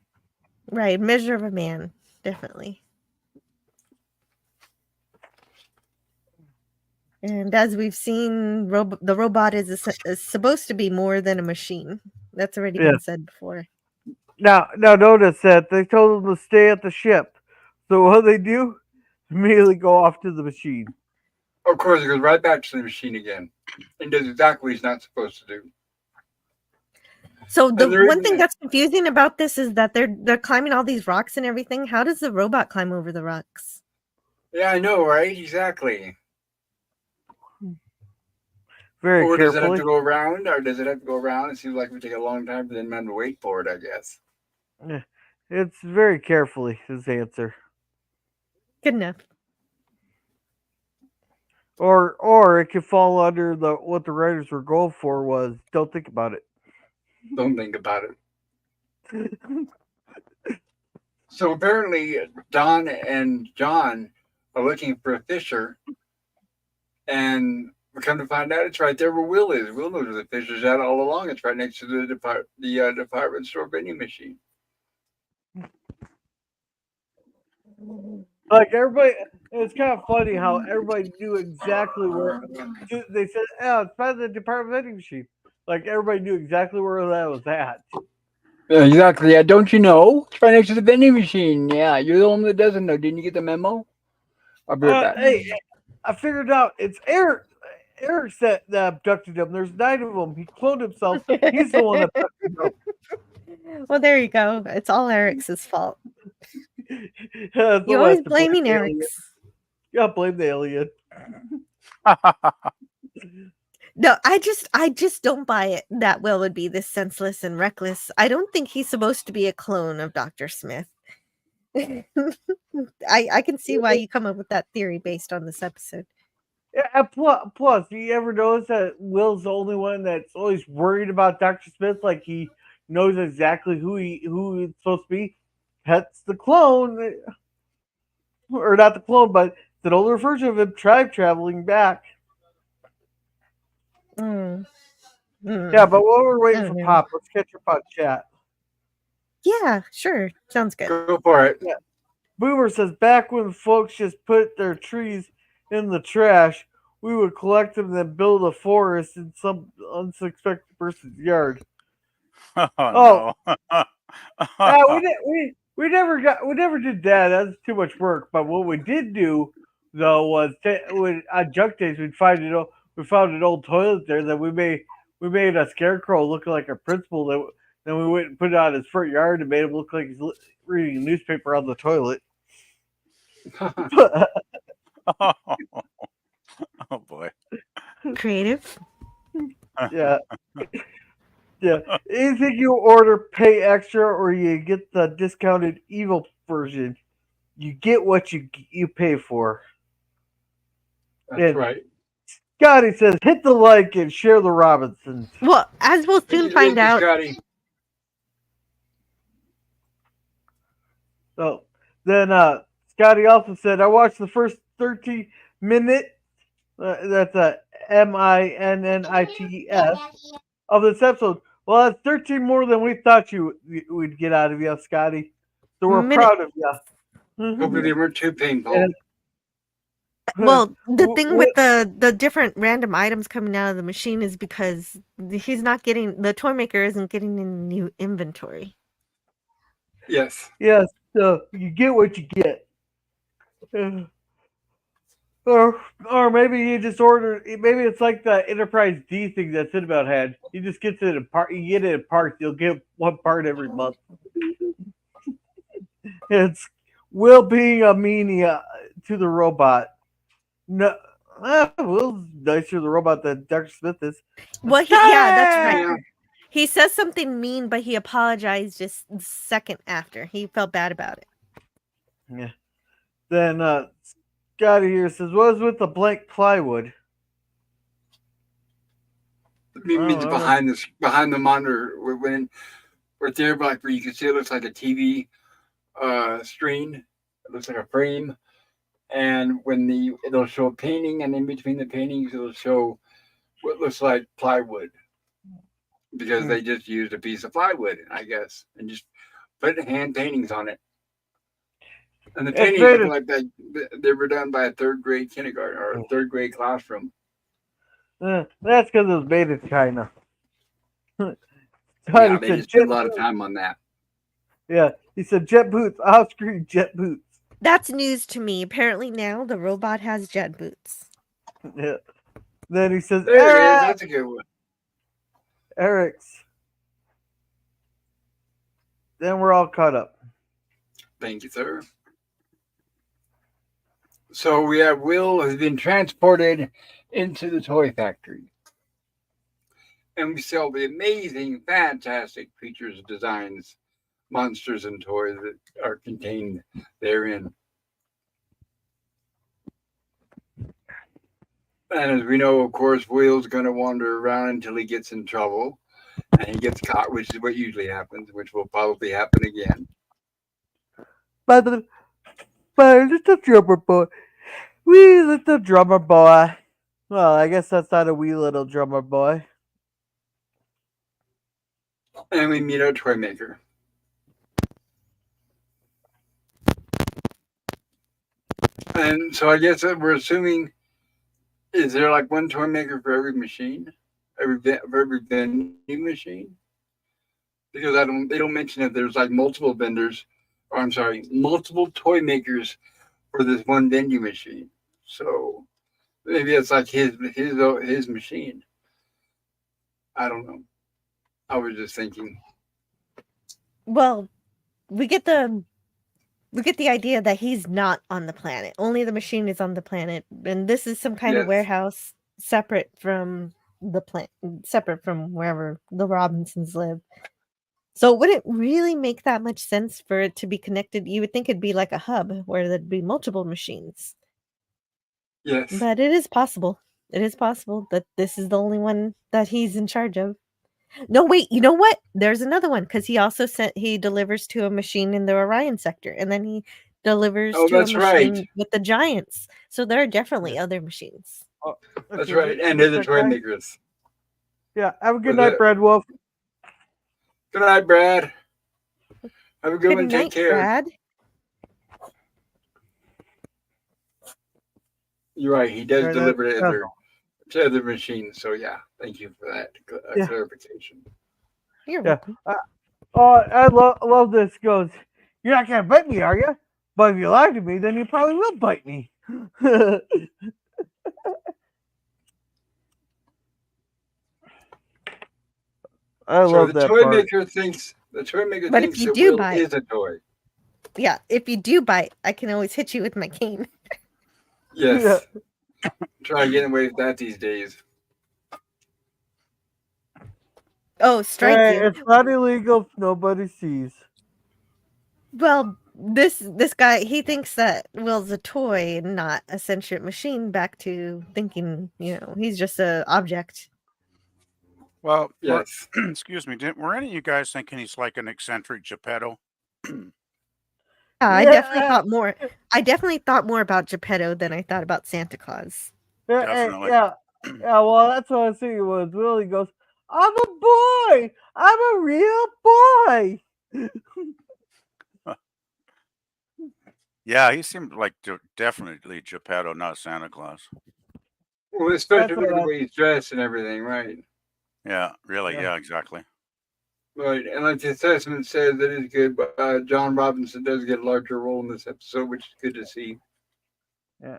Right, measure of a man, definitely. And as we've seen, the robot is supposed to be more than a machine. That's already Yeah. been said before. Now notice that they told him to stay at the ship. So what they do? Immediately go off to the machine. Of course, it goes right back to the machine again and does exactly what he's not supposed to do. So the And there one is- thing that's confusing about this is that they're climbing all these rocks and everything. How does the robot climb over the rocks? Yeah, I know, right? Exactly. Very Or does it have carefully. to go around? Or does it have to go around? It seems like it would take a long time for the man to wait for it, I guess. Yeah. It's very carefully his answer. Good enough. Or it could fall under what the writers were going for was don't think about it. Don't think about it. So apparently, Don and John are looking for a fisher, and we come to find out it's right there where Will is. Will knows where the fisher's at all along. It's right next to the department store vending machine. Like everybody, it's kind of funny how everybody knew exactly where they said. Oh, it's by the department vending machine. Like everybody knew exactly where that was at. Yeah, exactly. Yeah, don't you know? It's right next to the vending machine. Yeah, you're the one that doesn't know. Didn't you get the memo? I'll be right back. Hey, I figured out it's Eric. Eric that abducted him. There's 9 of them. He cloned himself. He's the one that abducted him. Well, there you go. It's all Eric's fault. That's You the always West to blame blaming the alien. Eric's. Yeah, blame the alien. No, I just don't buy it that Will would be this senseless and reckless. I don't think he's supposed to be a clone of Dr. Smith. I can see why you come up with that theory based on this episode. Yeah, and plus, do you ever notice that Will's the only one that's always worried about Dr. Smith? Like he knows exactly who it's supposed to be. That's the clone, or not the clone, but it's an older version of him traveling back. Mm. Mm. Yeah, but while we're waiting I for don't know. Pop, let's catch up on chat. Yeah, sure. Sounds good. Go for it. Yeah. Boomer says, back when folks just put their trees in the trash, we would collect them and then build a forest in some unsuspected person's yard. Oh, no. We never did that. That's too much work. But what we did do though was on junk days we found an old toilet there that we made a scarecrow look like a principal. Then we went and put it on his front yard and made him look like he's reading a newspaper on the toilet. Oh boy. Creative. Yeah. Yeah. Anything you order, pay extra, or you get the discounted evil version. You get what you pay for. That's And right. Scotty says, hit the like and share the Robinsons. Well, as we'll soon find out, Scotty. So then Scotty also said, I watched the first 13 minutes. That's a MINNITES of this episode. Well, that's 13 more than we thought we'd get out of you, Scotty. So we're Minute. proud of you. Hopefully they weren't too painful. And- well, the thing with the different random items coming out of the machine is because he's not getting the Toymaker isn't getting any new inventory. Yes. Yes, so you get what you get. Or maybe you just order. Maybe it's like the Enterprise D thing that Cinnabout had. You just get it in part. You get it in parts. You'll get one part every month. It's Will being a meanie to the robot. No, Will's nicer to the robot than Dr. Smith is. Well, yeah, that's right. Yeah. He says something mean, but he apologized just the second after. He felt bad about it. Yeah. Then Scotty here says, "What is with the blank plywood?" It means behind the monitor when right there, like where you can see it looks like a TV screen. It looks like a frame, and when it'll show a painting, and in between the paintings, it'll show what looks like plywood because they just used a piece of plywood, I guess, and just put hand paintings on it. And the paintings look like they were done by a third grade kindergarten or a third grade classroom. That's because it was made in China. Yeah, they just spent a lot of time on that. Yeah, he said jet boots, off screen jet boots. That's news to me. Apparently now the robot has jet boots. Yeah. Then he says, there it is. That's a good one. Eric's. Then we're all caught up. Thank you, sir. So we have Will has been transported into the toy factory. And we see all the amazing, fantastic creatures, designs, monsters, and toys that are contained therein. And as we know, of course, Will's going to wander around until he gets in trouble. And he gets caught, which is what usually happens, which will probably happen again. But little drummer boy. Wee little drummer boy. Well, I guess that's not a wee little drummer boy. And we meet our Toymaker. And so I guess that we're assuming, is there like one Toymaker for every machine? For every vending machine? Because they don't mention if there's like multiple vendors, or I'm sorry, multiple toy makers for this one vending machine. So maybe it's like his machine. I don't know. I was just thinking. Well, we get the idea that he's not on the planet. Only the machine is on the planet, and this is some kind of warehouse separate from the plant, separate from wherever the Robinsons live. So it wouldn't really make that much sense for it to be connected. You would think it'd be like a hub where there'd be multiple machines. Yes. But it is possible. It is possible that this is the only one that he's in charge of. No, wait, you know what? There's another one because he delivers to a machine in the Orion sector, and then he delivers to a machine with the Giants. So there are definitely other machines. Oh, that's right. And they're the Toymakers. Yeah. Have a good night, Brad Wolf. Good night, Brad. Have a good one. Take care. Brad. You're right. He does deliver to other machines. So yeah, thank you for that clarification. You're welcome. I love this. Goes, you're not gonna bite me, are you? But if you lie to me, then you probably will bite me. I love that part. The Toymaker thinks if you that do Will bite, is a toy. Yeah, if you do bite, I can always hit you with my cane. Yes. Yeah. Try getting away with that these days. Oh, strike you. It's not illegal if nobody sees. Well, this guy, he thinks that Will's a toy and not a sentient machine, back to thinking, he's just an object. Well, yes. Excuse me, were any of you guys thinking he's like an eccentric Geppetto? I definitely thought more about Geppetto than I thought about Santa Claus. Definitely. Yeah, well, that's what I was thinking was Willie goes, I'm a boy! I'm a real boy! Yeah, he seemed like definitely Geppetto, not Santa Claus. Well, especially the way he's dressed and everything, right? Yeah, really, yeah, exactly. Right, and like the assessment says, that is good, but John Robinson does get a larger role in this episode, which is good to see. Yeah.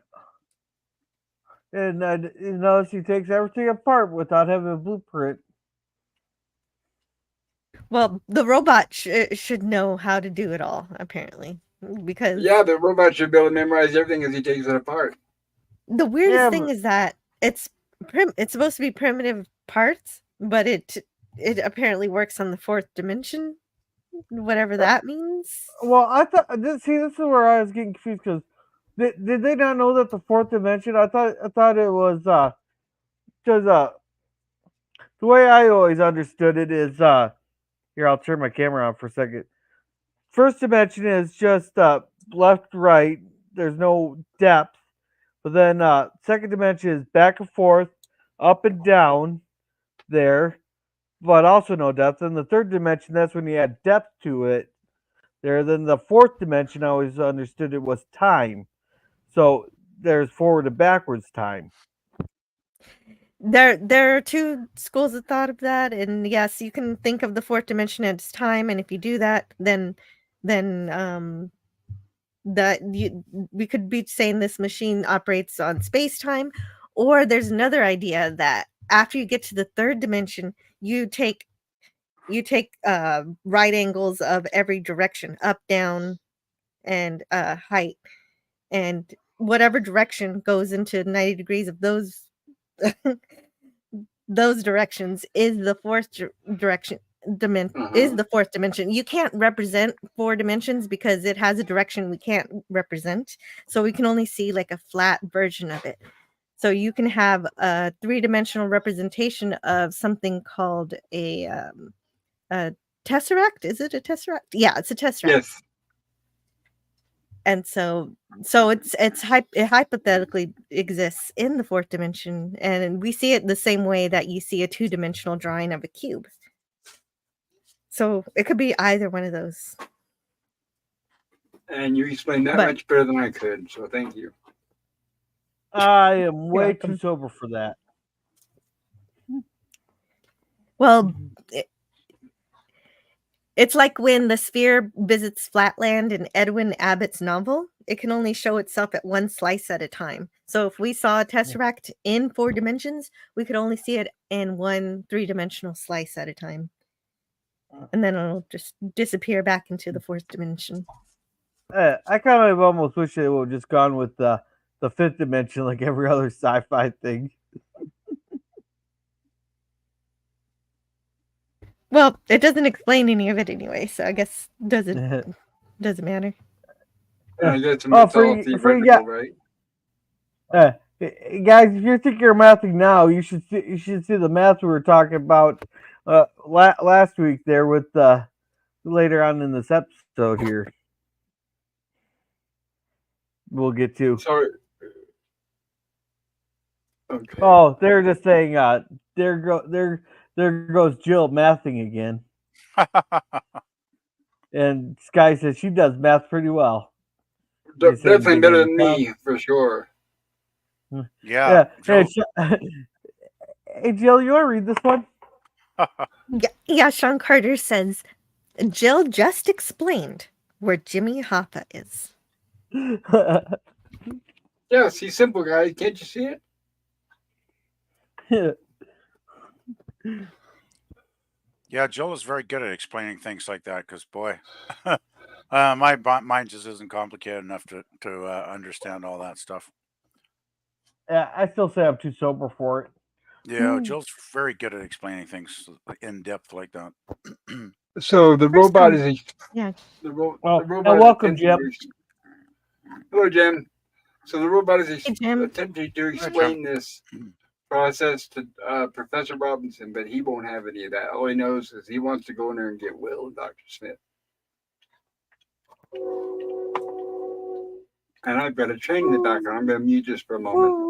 And you notice he takes everything apart without having a blueprint. Well, the robot should know how to do it all, apparently. Because the robot should be able to memorize everything as he takes it apart. The weirdest thing is that it's supposed to be primitive parts, but it apparently works on the fourth dimension, whatever that means. Well, I thought this is where I was getting confused because Did they not know that the fourth dimension? I thought it was because the way I always understood it is here I'll turn my camera on for a second. First dimension is just left right. There's no depth. But then second dimension is back and forth, up and down there, but also no depth. And the third dimension, that's when you add depth to it there. Then the fourth dimension, I always understood it was time. So there's forward and backwards time. There are two schools of thought of that, and yes, you can think of the fourth dimension as time, and if you do that, then we could be saying this machine operates on space time, or there's another idea that after you get to the third dimension, you take right angles of every direction, up, down, and height, and whatever direction goes into 90 degrees of those those directions is the fourth direction is the fourth dimension. You can't represent four dimensions because it has a direction we can't represent, so we can only see like a flat version of it. So you can have a three-dimensional representation of something called a tesseract. Is it a tesseract? Yeah, it's a tesseract. Yes. And so it hypothetically exists in the fourth dimension, and we see it the same way that you see a two-dimensional drawing of a cube. So it could be either one of those. And you explained that But- much better than I could, so thank you. I am way too sober for that. Well, it's like when the sphere visits Flatland in Edwin Abbott's novel. It can only show itself at one slice at a time. So if we saw a tesseract in 4 dimensions, we could only see it in one 3-dimensional slice at a time. And then it'll just disappear back into the 4th dimension. I kind of almost wish they would have just gone with the fifth dimension like every other sci-fi thing. Well, it doesn't explain any of it anyway, so I guess doesn't matter. I guess it's Oh, all theoretical, right? Guys, if you're thinking of mathing now, you should see the math we were talking about last week there with later on in this episode here. We'll get to. Sorry. Okay. Oh, they're just saying there goes Jill mathing again. And Sky says she does math pretty well. Definitely better than me, for sure. Yeah. Hey, hey, Jill, you want to read this one? Yeah, Sean Carter says, Jill just explained where Jimmy Hoffa is. Yeah, see, simple, guys. Can't you see it? Yeah, Jill is very good at explaining things like that because, boy, my mind just isn't complicated enough to understand all that stuff. Yeah, I still say I'm too sober for it. Yeah, Jill's very good at explaining things in depth like that. So the robot is Yeah. the robot. welcome, Jim. Hello, Jim. So the robot is Hey, Jim. attempting to explain this process to Professor Robinson, but he won't have any of that. All he knows is he wants to go in there and get Will and Dr. Smith. And I've got a train in the background. I'm going to mute just for a moment.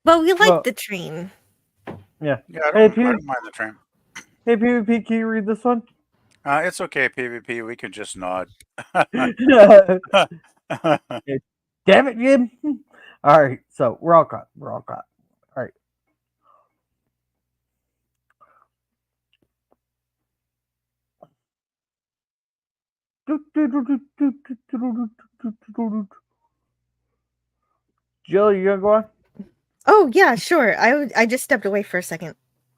Well, we like the train. Yeah. Yeah, I don't mind the train. Hey, PvP, can you read this one? It's okay, PvP. We can just nod. Damn it, Jim. All right, so we're all caught. All right. Jill, you gonna go on? Oh, yeah, sure. I just stepped away for a second,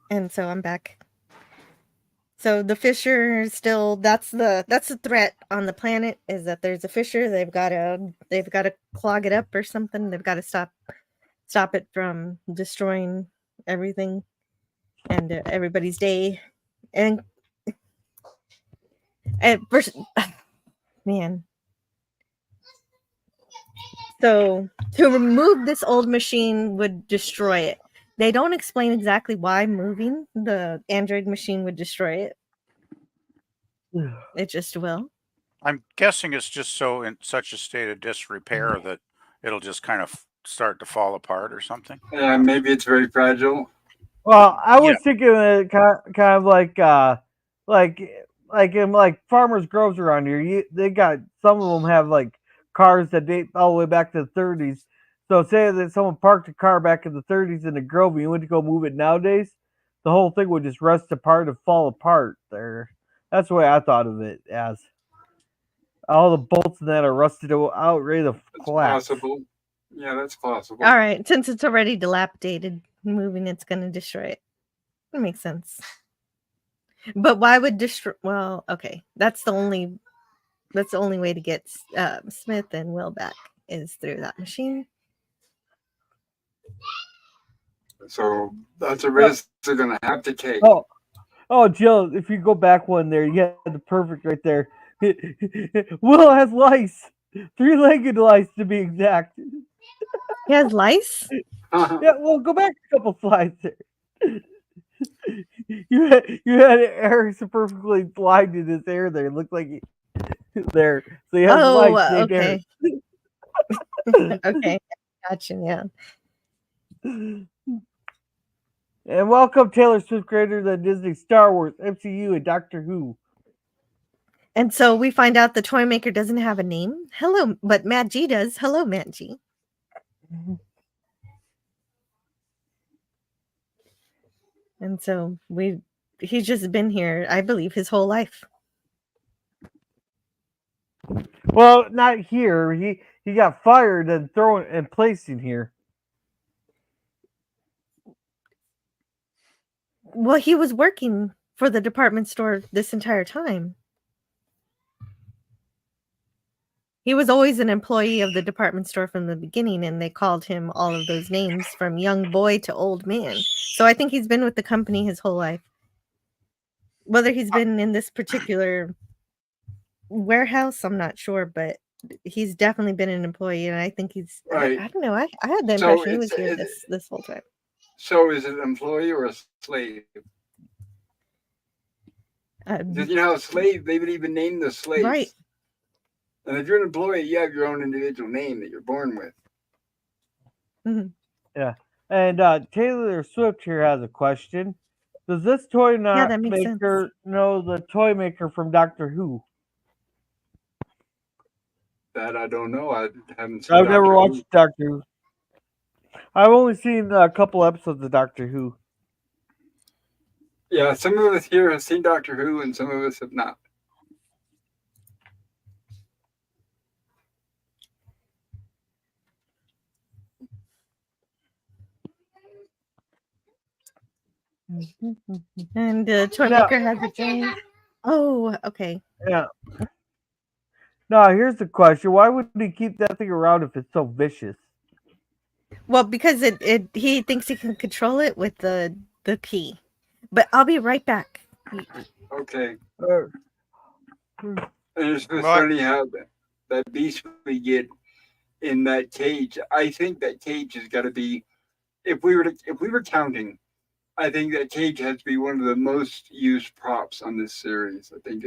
and so I'm back. So the fissure is still that's the threat on the planet, is that there's a fissure. They've got to clog it up or something. They've got to stop it from destroying everything and everybody's day. And first, Man. So to remove this old machine would destroy it. They don't explain exactly why moving the Android machine would destroy it. It just will. I'm guessing it's just so in such a state of disrepair that it'll just kind of start to fall apart or something. Yeah, maybe it's very fragile. Well, I was Yeah. thinking of it kind of like in like farmers' groves around here. They got some of them have like cars that date all the way back to the 30s. So say that someone parked a car back in the 30s in the grove and you went to go move it nowadays, the whole thing would just rust apart and fall apart. There, that's the way I thought of it as. All the bolts in that are rusted out, ready to It's collapse. possible. Yeah, that's possible. All right. Since it's already dilapidated, moving it's going to destroy it. That makes sense. But why would destroy? Well, okay. That's the only way to get Smith and Will back is through that machine. So that's a risk they're going to have to take. Oh, Jill, if you go back one there, you had the perfect right there. Will has lice. 3-legged lice to be exact. He has lice? Yeah, well, go back a couple slides there. You had Eric so perfectly lined in his hair there. It looked like there. So he has lice named okay. Eric. Okay. Gotcha. Yeah. And welcome Taylor Swift creators of Disney, Star Wars, MCU, and Doctor Who. And so we find out the Toymaker doesn't have a name. Hello, but Matt G does. Hello, Matt G. And so he's just been here, I believe, his whole life. Well, not here. He got fired and thrown and placed in here. Well, he was working for the department store this entire time. He was always an employee of the department store from the beginning, and they called him all of those names from young boy to old man. So I think he's been with the company his whole life. Whether he's been in this particular warehouse, I'm not sure, but he's definitely been an employee, and I think he's Right. I don't know. I had the So impression he was it's- here it's- this whole time. So is it an employee or a slave? Because you know, a slave, they would even name the slaves. Right. And if you're an employee, you have your own individual name that you're born with. Mhm. Yeah. And Taylor Swift here has a question. Does this toy that makes sense. maker know the toy maker from Doctor Who? That I don't know. I haven't seen I've never Doctor Who. watched Doctor Who. I've only seen a couple episodes of Doctor Who. Yeah, some of us here have seen Doctor Who and some of us have not. And Toymaker has a giant. Oh, okay. Yeah. Now, here's the question. Why would he keep that thing around if it's so vicious? Well, because he thinks he can control it with the key. But I'll be right back. Okay. Uh, And it's just funny how that beast we get in that cage. I think that cage has got to be, if we were counting, I think that cage has to be one of the most used props on this series. I think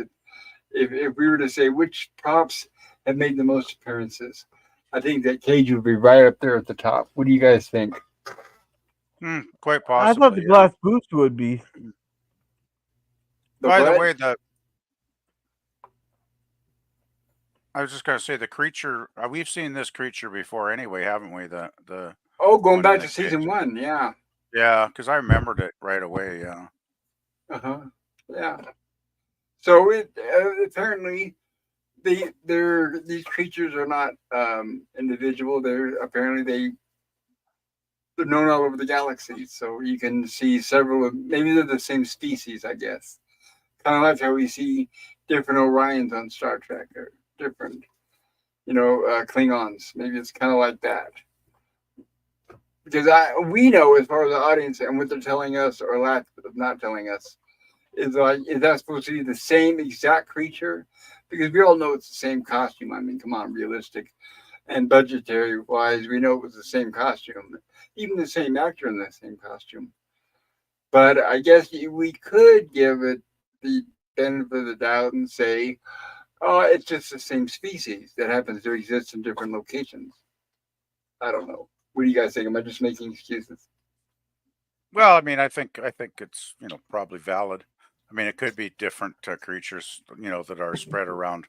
if we were to say which props have made the most appearances, I think that cage would be right up there at the top. What do you guys think? Quite possibly. I thought the glass boost would be. By the way, I was just going to say the creature. We've seen this creature before, anyway, haven't we? Going back to season 1, yeah. Yeah, because I remembered it right away. Yeah. Yeah. So apparently these creatures are not individual. They're known all over the galaxy. So you can see several of, maybe they're the same species, I guess. Kind of like how we see different Orions on Star Trek or different, Klingons. Maybe it's kind of like that. Because we know, as far as the audience and what they're telling us or lack of not telling us, is that supposed to be the same exact creature? Because we all know it's the same costume. I mean, come on, realistic and budgetary wise, we know it was the same costume, even the same actor in the same costume. But I guess we could give it the benefit of the doubt and say, oh, it's just the same species that happens to exist in different locations. I don't know. What do you guys think? Am I just making excuses? Well, I mean, I think it's probably valid. I mean, it could be different creatures that are spread around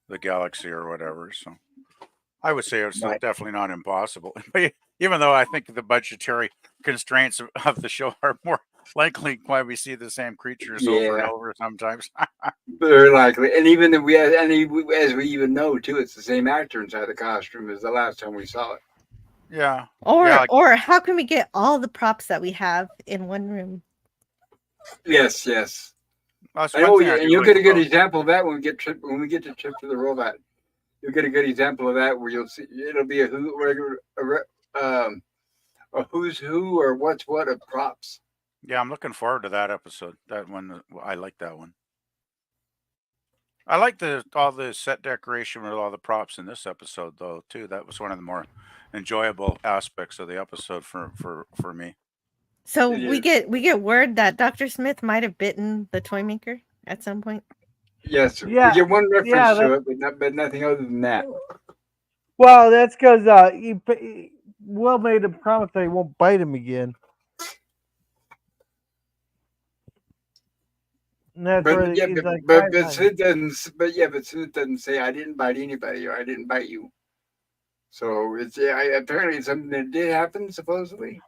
the galaxy or whatever. So I would say it's Right. definitely not impossible. But even though I think the budgetary constraints of the show are more likely why we see the same creatures over and Yeah, over sometimes. very likely. And even if as we even know too, it's the same actor inside the costume as the last time we saw it. Yeah, yeah, Or how can we get all the props that we have in one room? Yes, yes. that's I one know, thing I and do you'll like get a good about. example of that when we get to Trip to the Robot. You'll get a good example of that where you'll see it'll be a who's who or what's what of props. Yeah, I'm looking forward to that episode. That one, I like that one. I like the all the set decoration with all the props in this episode though too. That was one of the more enjoyable aspects of the episode for me. So It we is. get word that Dr. Smith might have bitten the Toymaker at some point. Yes, we Yeah, get one yeah. reference to it, but nothing other than that. Well, that's because Will made a promise that he won't bite him again. And that's But where yeah, he's like, but Smith doesn't. But yeah, but Smith doesn't say I didn't bite anybody or I didn't bite you. So it's apparently it's something that did happen supposedly,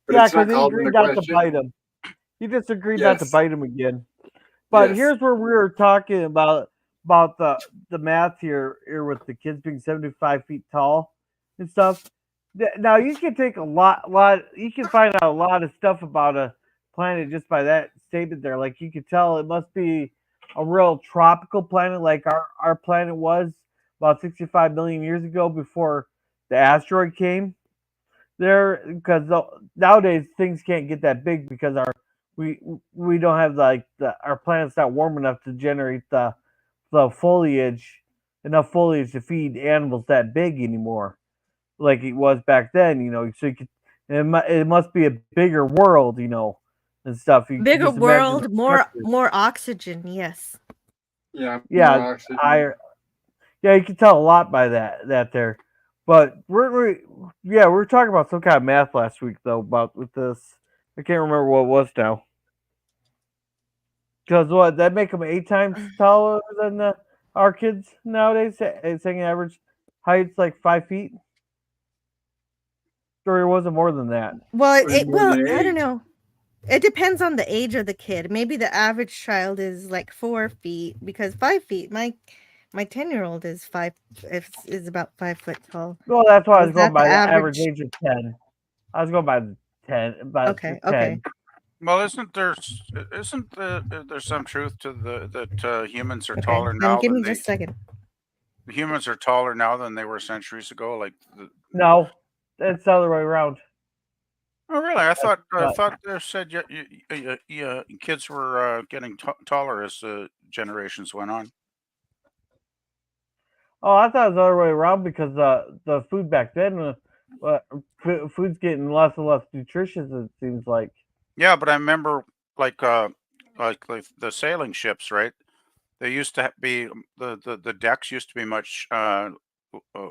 but yeah, it's because not he called into agreed not to question. bite him. He just agreed not to Yes, bite him again. But yes. here's where we were talking about the math here with the kids being 75 feet tall and stuff. Now you can take a lot. You can find out a lot of stuff about a planet just by that statement there. Like you could tell it must be a real tropical planet, like our planet was about 65 million years ago before the asteroid came there. Because nowadays things can't get that big because we we don't have like our planet's not warm enough to generate the foliage enough foliage to feed animals that big anymore like it was back then, so you could it must be a bigger world, and stuff. You can Bigger just imagine the world, more structures. more oxygen. Yes. Yeah, more Yeah, oxygen. higher. Yeah, you can tell a lot by that there. But we were talking about some kind of math last week though about with this. I can't remember what it was now. Because what that make them 8 times taller than our kids nowadays? Saying average height's like 5 feet, or was it more than that? Well, Was it more well, than I don't 8? know. It depends on the age of the kid. Maybe the average child is like 4 feet because 5 feet. My 10-year-old is is about 5 foot tall. Well, that's why I Is was going that the by the average average? age of 10. I was going by the 10, about the Okay, okay, 10. Well, isn't there's some truth to that humans are okay. taller Then now give than me just a second. humans are taller now than they were centuries ago? Like, No, it's the other way around. oh really? I But thought they said kids were getting taller as generations went on. oh, I thought it was the other way around because the food back then, food's getting less and less nutritious. It seems like. Yeah, but I remember like uh like the sailing ships, right? They used to be the decks used to be much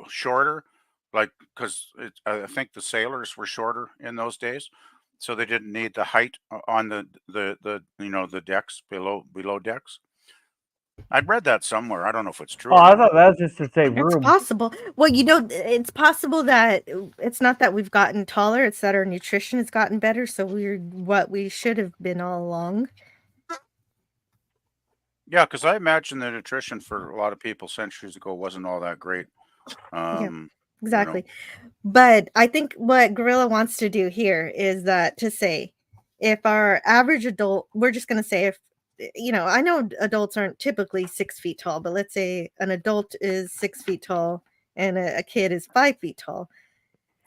shorter, like because I think the sailors were shorter in those days, so they didn't need the height on the decks below decks. I'd read that somewhere. I don't know if it's true Oh, or I not. thought that was just to save It's room. possible. Well, it's possible that it's not that we've gotten taller, it's that our nutrition has gotten better, so we're what we should have been all along. Yeah, because I imagine the nutrition for a lot of people centuries ago wasn't all that great. Yeah, Um, you know, exactly. But I think what Gorilla wants to do here is that to say, if our average adult, we're just going to say if, I know adults aren't typically 6 feet tall, but let's say an adult is 6 feet tall and a kid is 5 feet tall.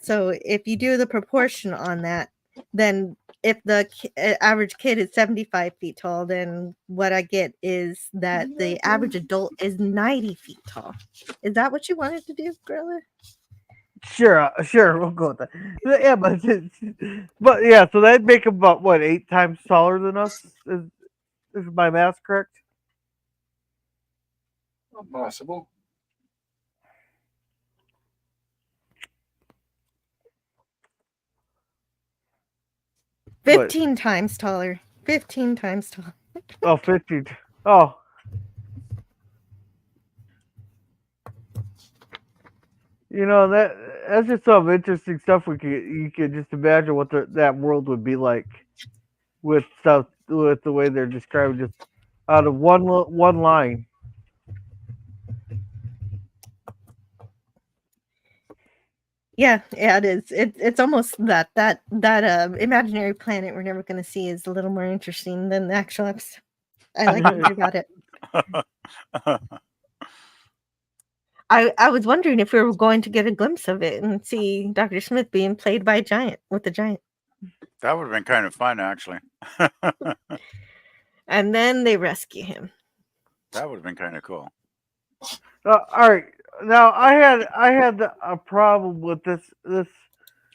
So if you do the proportion on that, then if the average kid is 75 feet tall, then what I get is that the average adult is 90 feet tall. Is that what you wanted to do, Gorilla? Sure, we'll go with that. Yeah, but yeah, so that'd make him about what 8 times taller than us. Is my math correct? Possible. But 15 times taller. 15 times taller. oh, 50. Oh, that's just some interesting stuff. You could just imagine what that world would be like with stuff with the way they're described just out of one line. Yeah, it is. It's almost that imaginary planet we're never going to see is a little more interesting than the actual episode. I like that you got it. I was wondering if we were going to get a glimpse of it and see Dr. Smith being played by a giant with a giant. That would have been kind of fun, actually. And then they rescue him. That would have been kind of cool. All right. Now I had a problem with this.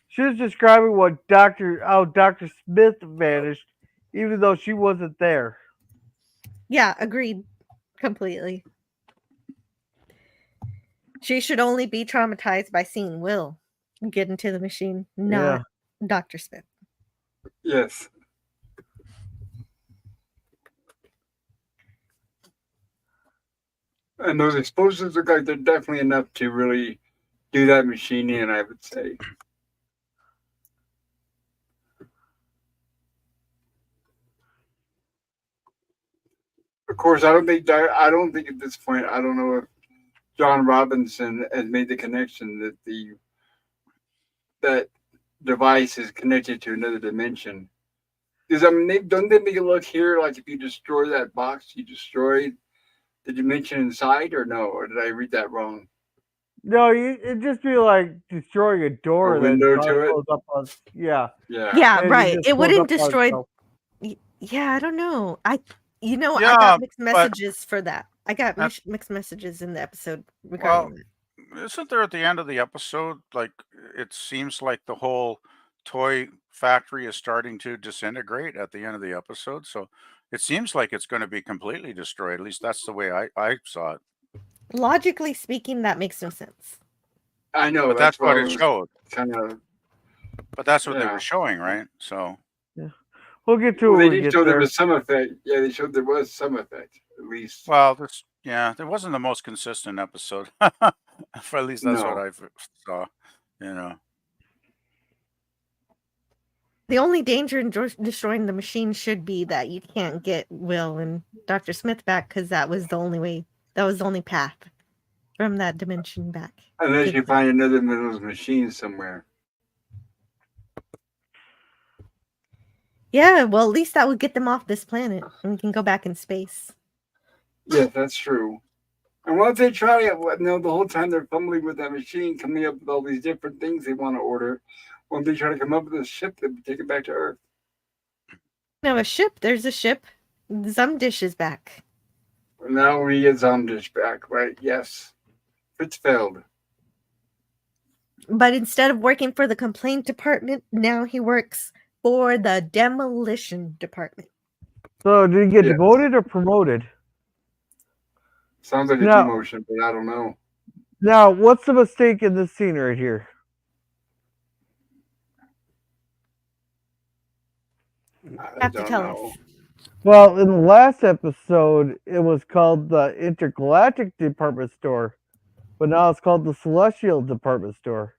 She was describing how Dr. Smith vanished, even though she wasn't there. Yeah, agreed completely. She should only be traumatized by seeing Will get into the machine, not Dr. Smith. Yes. And those explosives look like they're definitely enough to really do that machine in, I would say. Of course, I don't think at this point, I don't know if John Robinson has made the connection that that device is connected to another dimension. Because don't they make it look here like if you destroy that box, you destroy the dimension inside, or no? Or did I read that wrong? No, it'd just be like destroying a door A window that to it? goes up on. Yeah. Yeah, And right. just It goes wouldn't up on destroy. itself. Yeah, I don't know. I Yeah, got mixed but messages for that. I got that's mixed messages in the episode well, regarding that. isn't there at the end of the episode like it seems like the whole toy factory is starting to disintegrate at the end of the episode? So it seems like it's going to be completely destroyed. At least that's the way I saw it. Logically speaking, that makes no sense. I know, But that's that's what what I it was showed. kind of, But that's what they yeah. were showing, right? So Yeah. We'll get to Well, it they when we did get show there there. was some effect. Yeah, they showed there was some effect, at least. well, there wasn't the most consistent episode. For at least that's what No. I saw. You know. The only danger in destroying the machine should be that you can't get Will and Dr. Smith back because that was the only way. That was the only path from that dimension back. Unless you find another one of those machines somewhere. Yeah, well, at least that would get them off this planet and we can go back in space. Yes, that's true. And what if they try it? The whole time they're fumbling with that machine, coming up with all these different things they want to order. What if they try to come up with a ship that would take it back to Earth? No, a ship. There's a ship. Some dishes back. Now we get Zomdish back, right? Yes. Fitzfeld. But instead of working for the complaint department, now he works for the demolition department. So did he get Yes. demoted or promoted? Sounds like a Now- demotion, but I don't know. Now, what's the mistake in this scene right here? I Have to don't tell know. us. Well, in the last episode, it was called the Intergalactic Department Store, but now it's called the Celestial Department Store.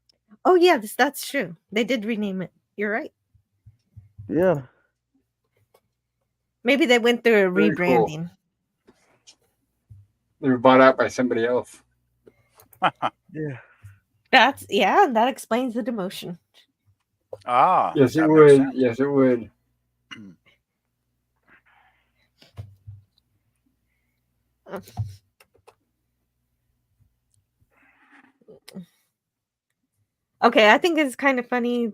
Oh, yeah, that's true. They did rename it. You're right. Yeah. Maybe they went through a Very cool. rebranding. They were bought out by somebody else. Yeah. That explains the demotion. Ah, Yes, it that makes would. sense. Yes, it would. Okay, I think it's kind of funny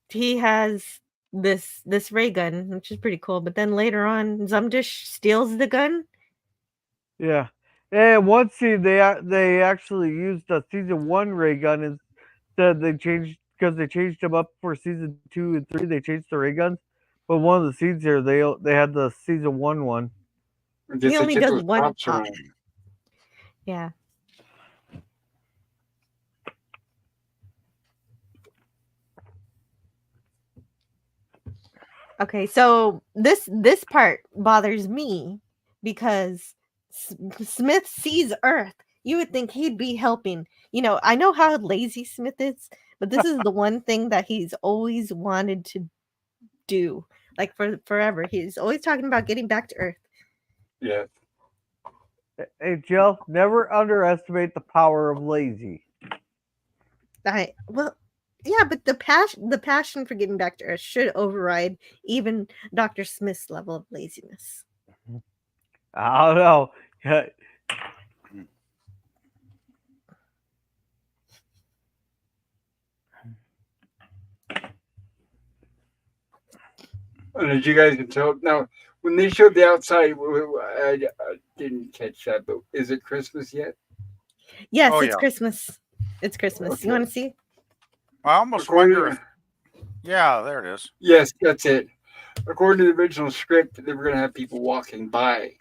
he has this ray gun, which is pretty cool. But then later on, Zumdish steals the gun. Yeah. And one scene they actually used a season 1 ray gun instead. They changed because they changed them up for season 2 and 3. They changed the ray guns, but one of the scenes here they had the season 1 one. I He guess they only kept does those one props pop. around. Yeah. Okay, so this part bothers me because Smith sees Earth. You would think he'd be helping. I know how lazy Smith is, but this is the one thing that he's always wanted to do. Like for forever. He's always talking about getting back to Earth. Yeah. Hey, Jill, never underestimate the power of lazy. Yeah, but the passion for getting back to Earth should override even Dr. Smith's level of laziness. I don't know. And as you guys can tell, now when they showed the outside, I didn't catch that. But is it Christmas yet? Yes, Oh, it's yeah. Christmas. It's Christmas. You Okay. want to see? I almost According wonder if. Yeah, there it is. Yes, that's it. According to the original script, they were going to have people walking by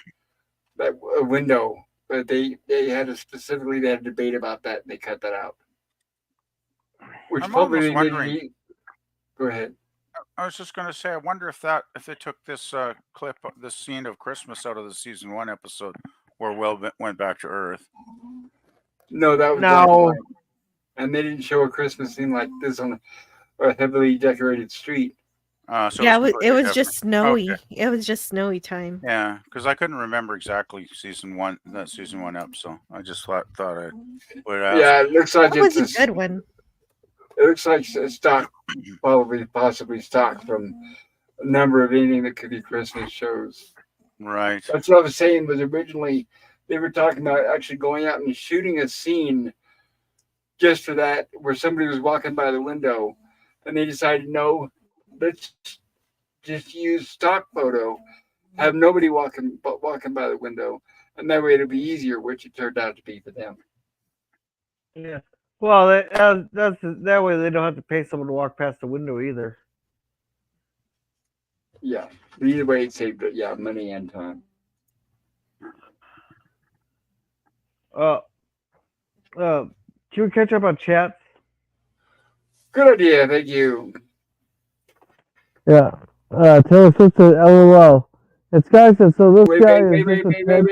that window, but they had to specifically they had a debate about that, and they cut that out. Which I'm probably almost they wondering. didn't. Go ahead. I was just going to say, I wonder if they took this clip, this scene of Christmas out of the season 1 episode where Will went back to Earth. No, that was black and No. white, and they didn't show a Christmas scene like this on a heavily decorated street. So Yeah, it's it completely was different. just snowy. Okay. It was just snowy time. Yeah, because I couldn't remember exactly season 1 up, so I just thought I would ask. Yeah, it looks like That was it's a good one. It looks like stock, possibly stock from a number of anything that could be Christmas shows. Right. That's what I was saying. Was originally they were talking about actually going out and shooting a scene just for that, where somebody was walking by the window, and they decided no, let's just use stock photo, have nobody walking by the window, and that way it'll be easier, which it turned out to be for them. Yeah. Well, that way they don't have to pay someone to walk past the window either. Yeah, but either way it saved money and time. Can we catch up on chats? Good idea, thank you. Yeah. Taylor Swift said LOL. It's guy said so. This Wait, guy wait, is wait, just wait, a wait, Ted.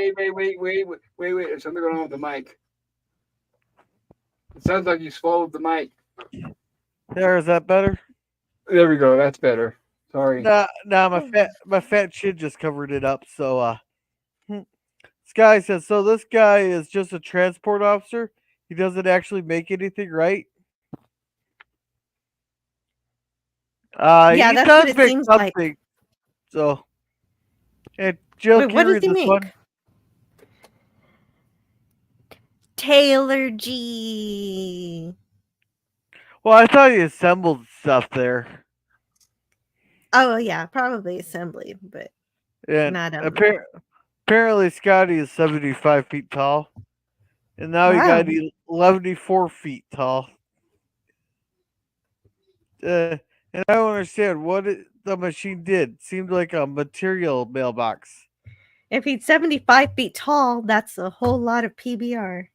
wait. There's something going on with the mic. It sounds like you swallowed the mic. There, is that better? There we go. That's better. Sorry. Nah, my fat chin just covered it up. So Sky says so. This guy is just a transport officer. He doesn't actually make anything, right? Yeah, He that's does what it make seems something. like. So, and Jill, Wait, can what you does read he this one? make? Taylor G. Well, I thought he assembled stuff there. Oh yeah, probably assembly, but And not apparently Scotty is 75 feet tall. And now he Wow. got 114 feet tall. And I don't understand what the machine did. Seemed like a material mailbox. If he's 75 feet tall, that's a whole lot of PBR.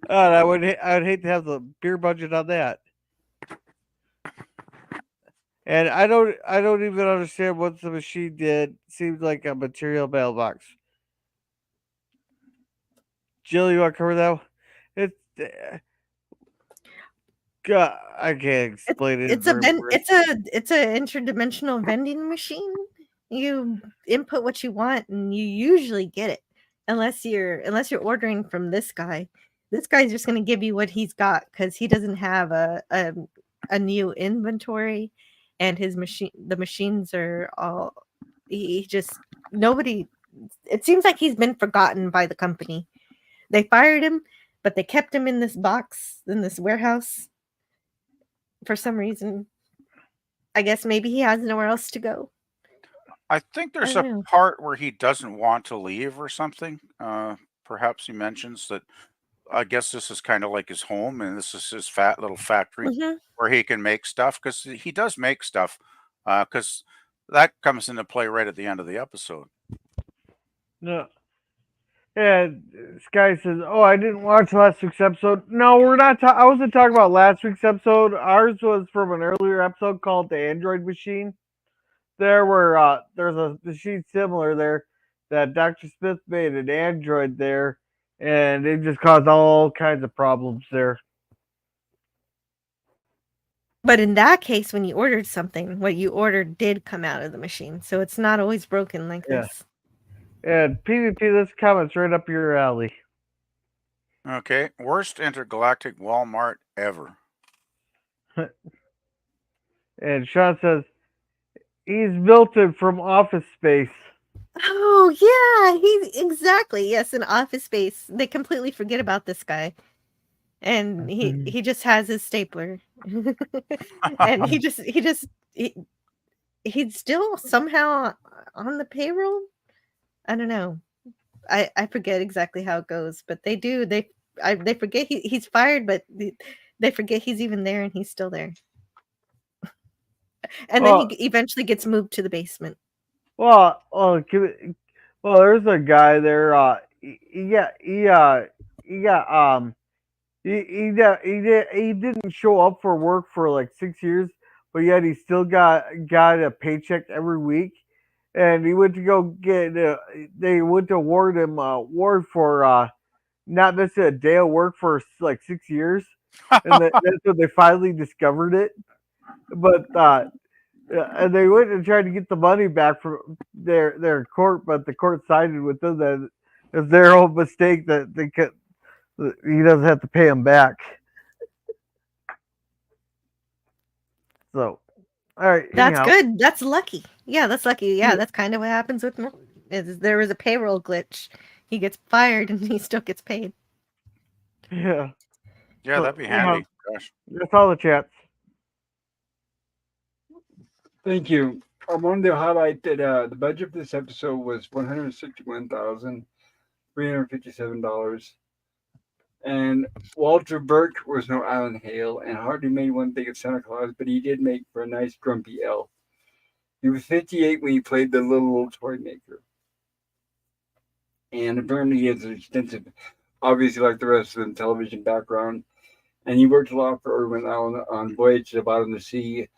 I would hate to have the beer budget on that. And I don't even understand what the machine did. Seems like a material mailbox. Jill, you want to cover that? It's God, I can't explain it. It's a interdimensional vending machine. You input what you want and you usually get it. Unless you're ordering from this guy. This guy's just going to give you what he's got cuz he doesn't have a new inventory and the machines are all he just nobody it seems like he's been forgotten by the company. They fired him, but they kept him in this box in this warehouse for some reason. I guess maybe he has nowhere else to go. I think I there's don't a know. part where he doesn't want to leave or something. Perhaps he mentions that. I guess this is kind of like his home, and this is his fat little factory Hmm. where he can make stuff because he does make stuff. Because that comes into play right at the end of the episode. No. And Sky says, "Oh, I didn't watch last week's episode." No, we're not. I wasn't talking about last week's episode. Ours was from an earlier episode called "The Android Machine." There were there's a machine similar there that Dr. Smith made an android there, and it just caused all kinds of problems there. But in that case, when you ordered something, what you ordered did come out of the machine. So it's not always broken like Yeah. this. And PvP, this comment's right up your alley. Okay, worst intergalactic Walmart ever. And Sean says he's built it from Office Space. Oh yeah, exactly. Yes, in Office Space, they completely forget about this guy, and he just has his stapler, and he's still somehow on the payroll. I don't know. I forget exactly how it goes, but they forget he's fired, but they forget he's even there, and he's still there. And then he eventually gets moved to the basement. Well, there's a guy there. He didn't show up for work for like 6 years, but yet he still got a paycheck every week. And he went to go get. They went to award him a award for not missing a day of work for like 6 years, and that's when they finally discovered it. But and they went and tried to get the money back from their court, but the court sided with them that it's their own mistake that he doesn't have to pay them back. So, all right, That's anyhow. good. That's lucky. Yeah, that's lucky. Yeah, that's kind of what happens with Mo. There was a payroll glitch. He gets fired and he still gets paid. Yeah. Yeah, So, that'd be anyhow, handy. Gosh. that's all the chats. Thank you. I wanted to highlight that the budget for this episode was $161,357, and Walter Burke was no Alan Hale, and hardly made one thing of Santa Claus, but he did make for a nice grumpy elf. He was 58 when he played the little Toymaker, and apparently he has an extensive, obviously like the rest of the television background, and he worked a lot for Irwin Allen on Voyage to the Bottom of the Sea,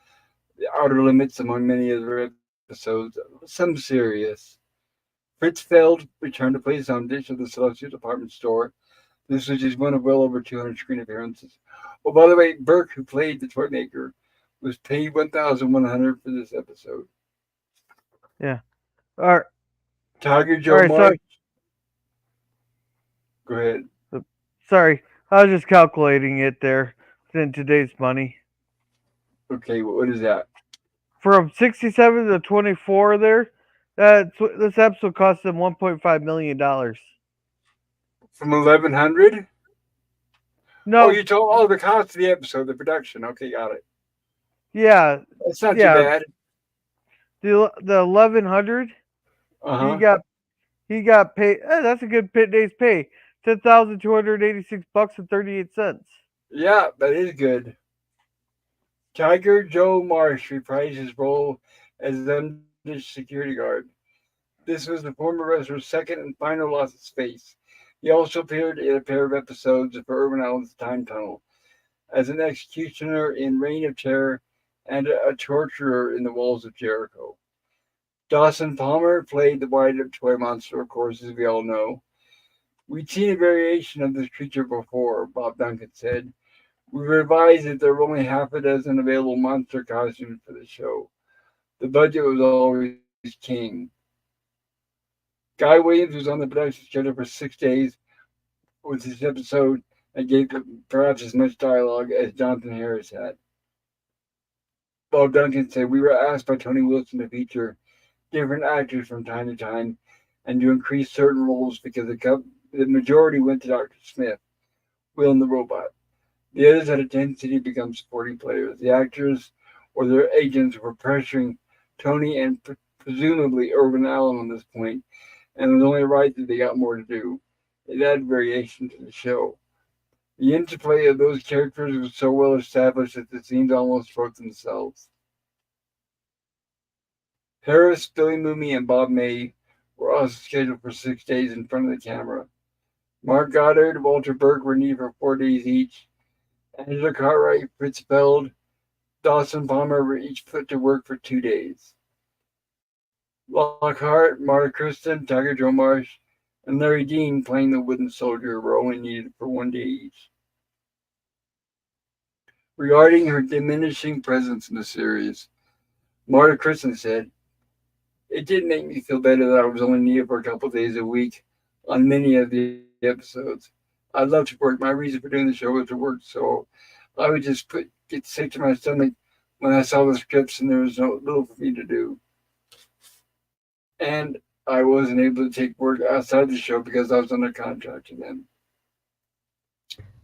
The Outer Limits, among many other episodes, some serious. Fritz Feld returned to play some dish at the Celestial Department Store. This was just one of well over 200 screen appearances. Oh, by the way, Burke, who played the Toymaker, was paid $1,100 for this episode. Yeah. All right. Tiger Joe All right, Marsh. Go ahead. Sorry, I was just calculating it there in today's money. Okay, what is that? From 67 to 24 there, this episode cost them $1.5 million. From 1,100? No. Oh, you told the cost of the episode, the production. Okay, got it. Yeah. That's not too bad. The 1,100. He got paid. That's a good day's pay. $10,286.38. Yeah, that is good. Tiger Joe Marsh reprised his role as Undished security guard. This was the former wrestler's second and final loss of space. He also appeared in a pair of episodes for Irwin Allen's Time Tunnel as an executioner in Reign of Terror and a torturer in The Walls of Jericho. Dawson Palmer played the wind-up toy monster, of course, as we all know. We'd seen a variation of this creature before, Bob Duncan said. We revised that there were only half a dozen available monster costumes for the show. The budget was always king. Guy Williams was on the production schedule for 6 days with this episode and gave perhaps as much dialogue as Jonathan Harris had. Bob Duncan said, "We were asked by Tony Wilson to feature different actors from time to time and to increase certain roles because the majority went to Dr. Smith. Will and the robot. The others had a tendency to become supporting players. The actors or their agents were pressuring Tony and presumably Irwin Allen on this point, and it was only right that they got more to do. It added variation to the show. The interplay of those characters was so well established that the scenes almost wrote themselves. Harris, Billy Mooney, and Bob May were also scheduled for 6 days in front of the camera. Mark Goddard and Walter Berg were needed for 4 days each. Angela Cartwright, Fritz Feld, Dawson Palmer were each put to work for 2 days. Lockhart, Marta Kristen, Tiger Joe Marsh, and Larry Dean playing the wooden soldier were only needed for 1 day each. Regarding her diminishing presence in the series, Marta Kristen said, "It did make me feel better that I was only needed for a couple of days a week on many of the episodes. I love to work. My reason for doing the show was to work, so I would just get sick to my stomach when I saw the scripts and there was no little for me to do. And I wasn't able to take work outside the show because I was under contract to them."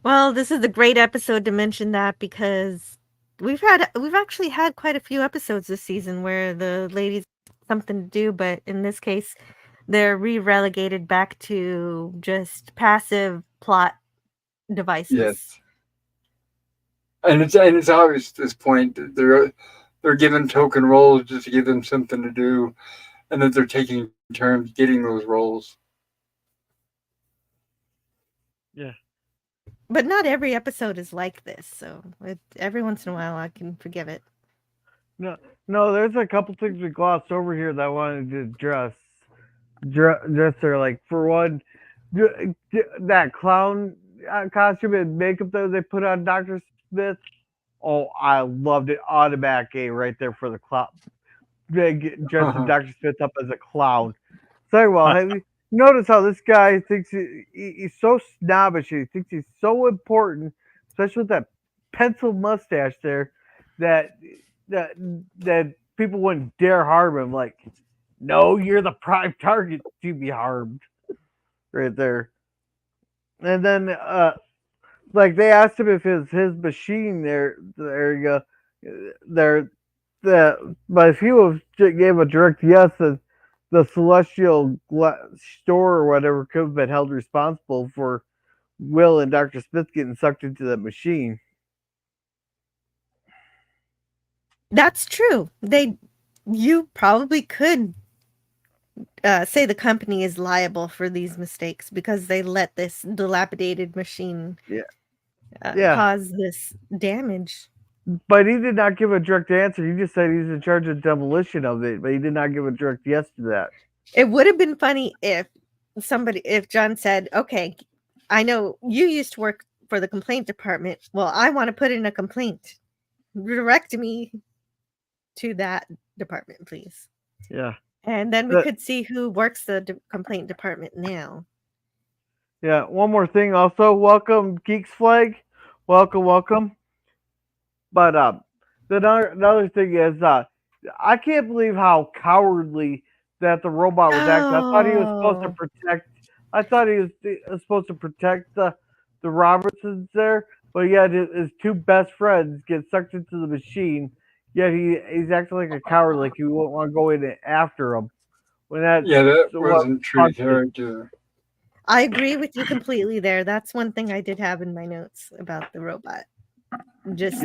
Well, this is a great episode to mention that because we've actually had quite a few episodes this season where the ladies have something to do, but in this case, they're relegated back to just passive plot devices. Yes. And it's obvious at this point that they're given token roles just to give them something to do, and that they're taking turns getting those roles. Yeah. But not every episode is like this, so every once in a while I can forgive it. No, there's a couple things we glossed over here that I wanted to address. There, like for one, that clown costume and makeup that they put on Dr. Smith. Oh, I loved it. Automatic A right there for the clown. Dressing Dr. Smith up as a clown. So, well, have you notice how this guy thinks he's so snobbish? He thinks he's so important, especially with that pencil mustache there, that people wouldn't dare harm him. Like, no, you're the prime target to be harmed, right there. And then, like they asked him if his machine there you go, but if he gave a direct yes, then the celestial store or whatever could have been held responsible for Will and Dr. Smith getting sucked into the machine. That's true. You probably could say the company is liable for these mistakes because they let this dilapidated machine cause this damage. But he did not give a direct answer. He just said he's in charge of demolition of it, but he did not give a direct yes to that. It would have been funny if John said, "Okay, I know you used to work for the complaint department. Well, I want to put in a complaint. Direct me to that department, please." Yeah. And then we could see who works the complaint department now. Yeah. One more thing also. Welcome, Geeks Flag. Welcome. But another thing is I can't believe how cowardly that the robot was acting. I thought he was supposed to protect. I thought he was supposed to protect the Robertsons there, but yet his two best friends get sucked into the machine. Yet he's acting like a coward, like he won't want to go in after him. That wasn't true character. I agree with you completely there. That's one thing I did have in my notes about the robot. Just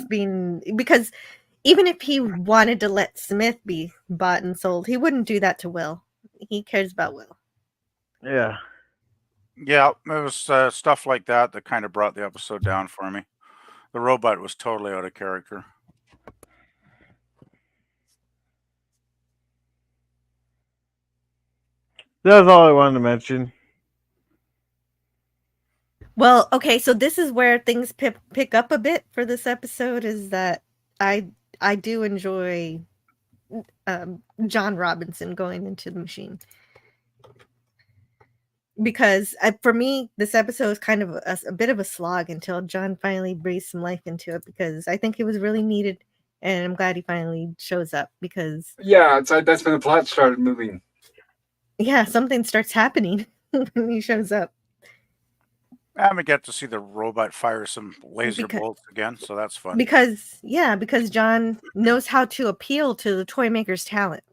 being, because even if he wanted to let Smith be bought and sold, he wouldn't do that to Will. He cares about Will. Yeah. Yeah, it was stuff like that kind of brought the episode down for me. The robot was totally out of character. That's all I wanted to mention. Well, okay, so this is where things pick up a bit for this episode, is that I do enjoy John Robinson going into the machine. Because for me, this episode is kind of a bit of a slog until John finally breathes some life into it, because I think it was really needed, and I'm glad he finally shows up because... Yeah, it's like that's when the plot started moving. Yeah, something starts happening when he shows up. And we get to see the robot fire some laser Because bolts again, so that's fun. because John knows how to appeal to the toy maker's talents.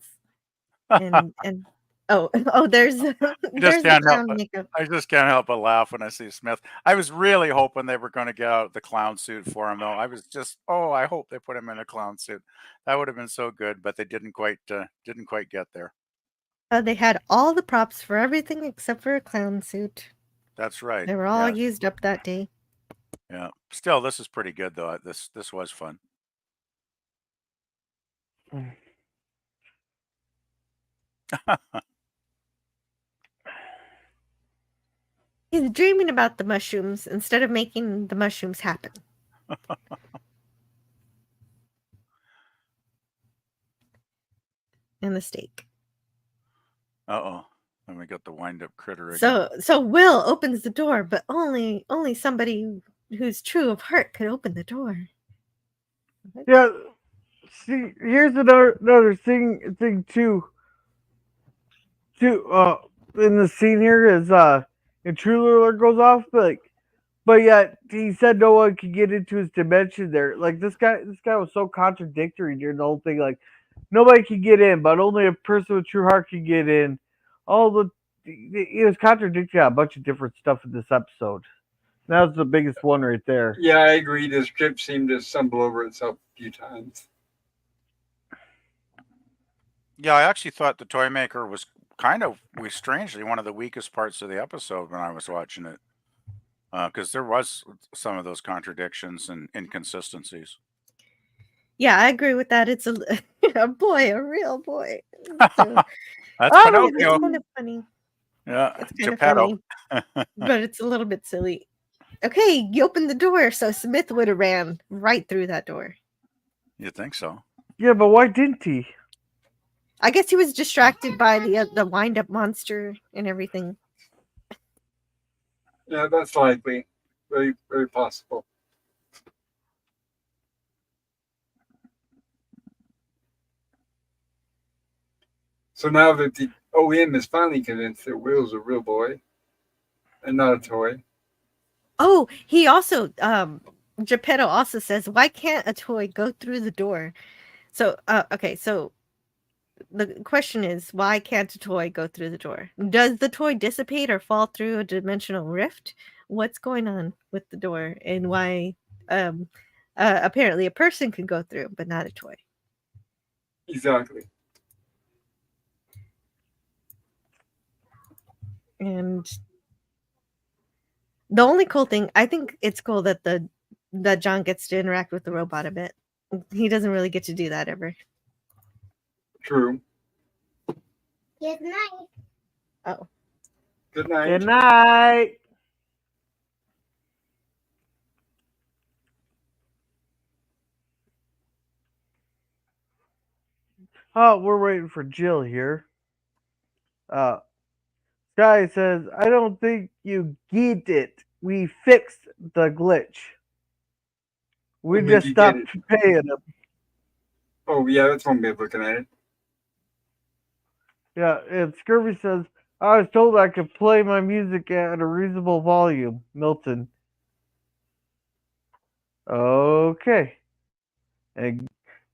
And there's I there's just the can't help clown but makeup. I just can't help but laugh when I see Smith. I was really hoping they were going to get out the clown suit for him, though. I was just, oh, I hope they put him in a clown suit. That would have been so good, but they didn't quite get there. They had all the props for everything except for a clown suit. That's right. They were all Yeah, used up that day. yeah. Still, this is pretty good though. This was fun. He's dreaming about the mushrooms instead of making the mushrooms happen. And the steak. Uh-oh. And we got the wind-up critter again. So Will opens the door, but only somebody who's true of heart could open the door. Yeah. See, here's another thing too. In the scene here is intruder alert goes off, but yet he said no one could get into his dimension there. Like this guy was so contradictory during the whole thing. Like nobody could get in, but only a person with true heart could get in. It was contradicting a bunch of different stuff in this episode. That was the biggest one right there. Yeah, I agree. The script seemed to stumble over itself a few times. Yeah, I actually thought the Toymaker was strangely one of the weakest parts of the episode when I was watching it, because there was some of those contradictions and inconsistencies. Yeah, I agree with that. It's a boy, a real boy. So, That's it's Pinocchio. kind of funny. Yeah, It's kind of Geppetto. funny, but it's a little bit silly. Okay, you opened the door, so Smith would have ran right through that door. You think so? Yeah, but why didn't he? I guess he was distracted by the wind-up monster and everything. Yeah, that's likely. Very, very possible. So now that the OM is finally convinced that Will's a real boy and not a toy. Oh, he also Geppetto also says, "Why can't a toy go through the door?" So, okay, so the question is, why can't a toy go through the door? Does the toy dissipate or fall through a dimensional rift? What's going on with the door, and why apparently a person can go through, but not a toy? Exactly. And the only cool thing, I think it's cool that that John gets to interact with the robot a bit. He doesn't really get to do that ever. True. Good night. Oh. Good night. Good night. Oh, we're waiting for Jill here. Sky says, I don't think you get it. We fixed the glitch. We When just you stopped get paying them. Oh, yeah, that's one way of looking at it. Yeah, and Scurvy says, I was told I could play my music at a reasonable volume. Milton. Okay. And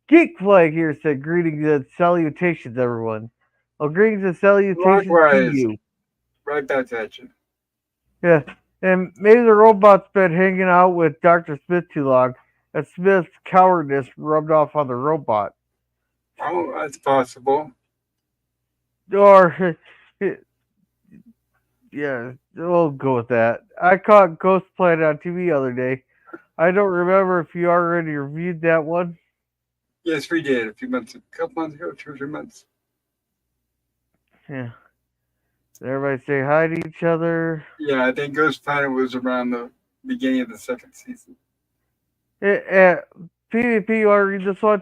Geek Flag here said, greetings and salutations, everyone. Well, greetings and salutations Likewise. to you. Right back at you. Yeah, and maybe the robot's been hanging out with Dr. Smith too long, and Smith's cowardice rubbed off on the robot. Oh, that's possible. Or, yeah, we'll go with that. I caught Ghost Planet on TV the other day. I don't remember if you already reviewed that one. Yes, we did a couple months ago, 2 or 3 months. Yeah. Everybody say hi to each other. Yeah, I think Ghost Planet was around the beginning of the 2nd season. PvP, you want to read this one?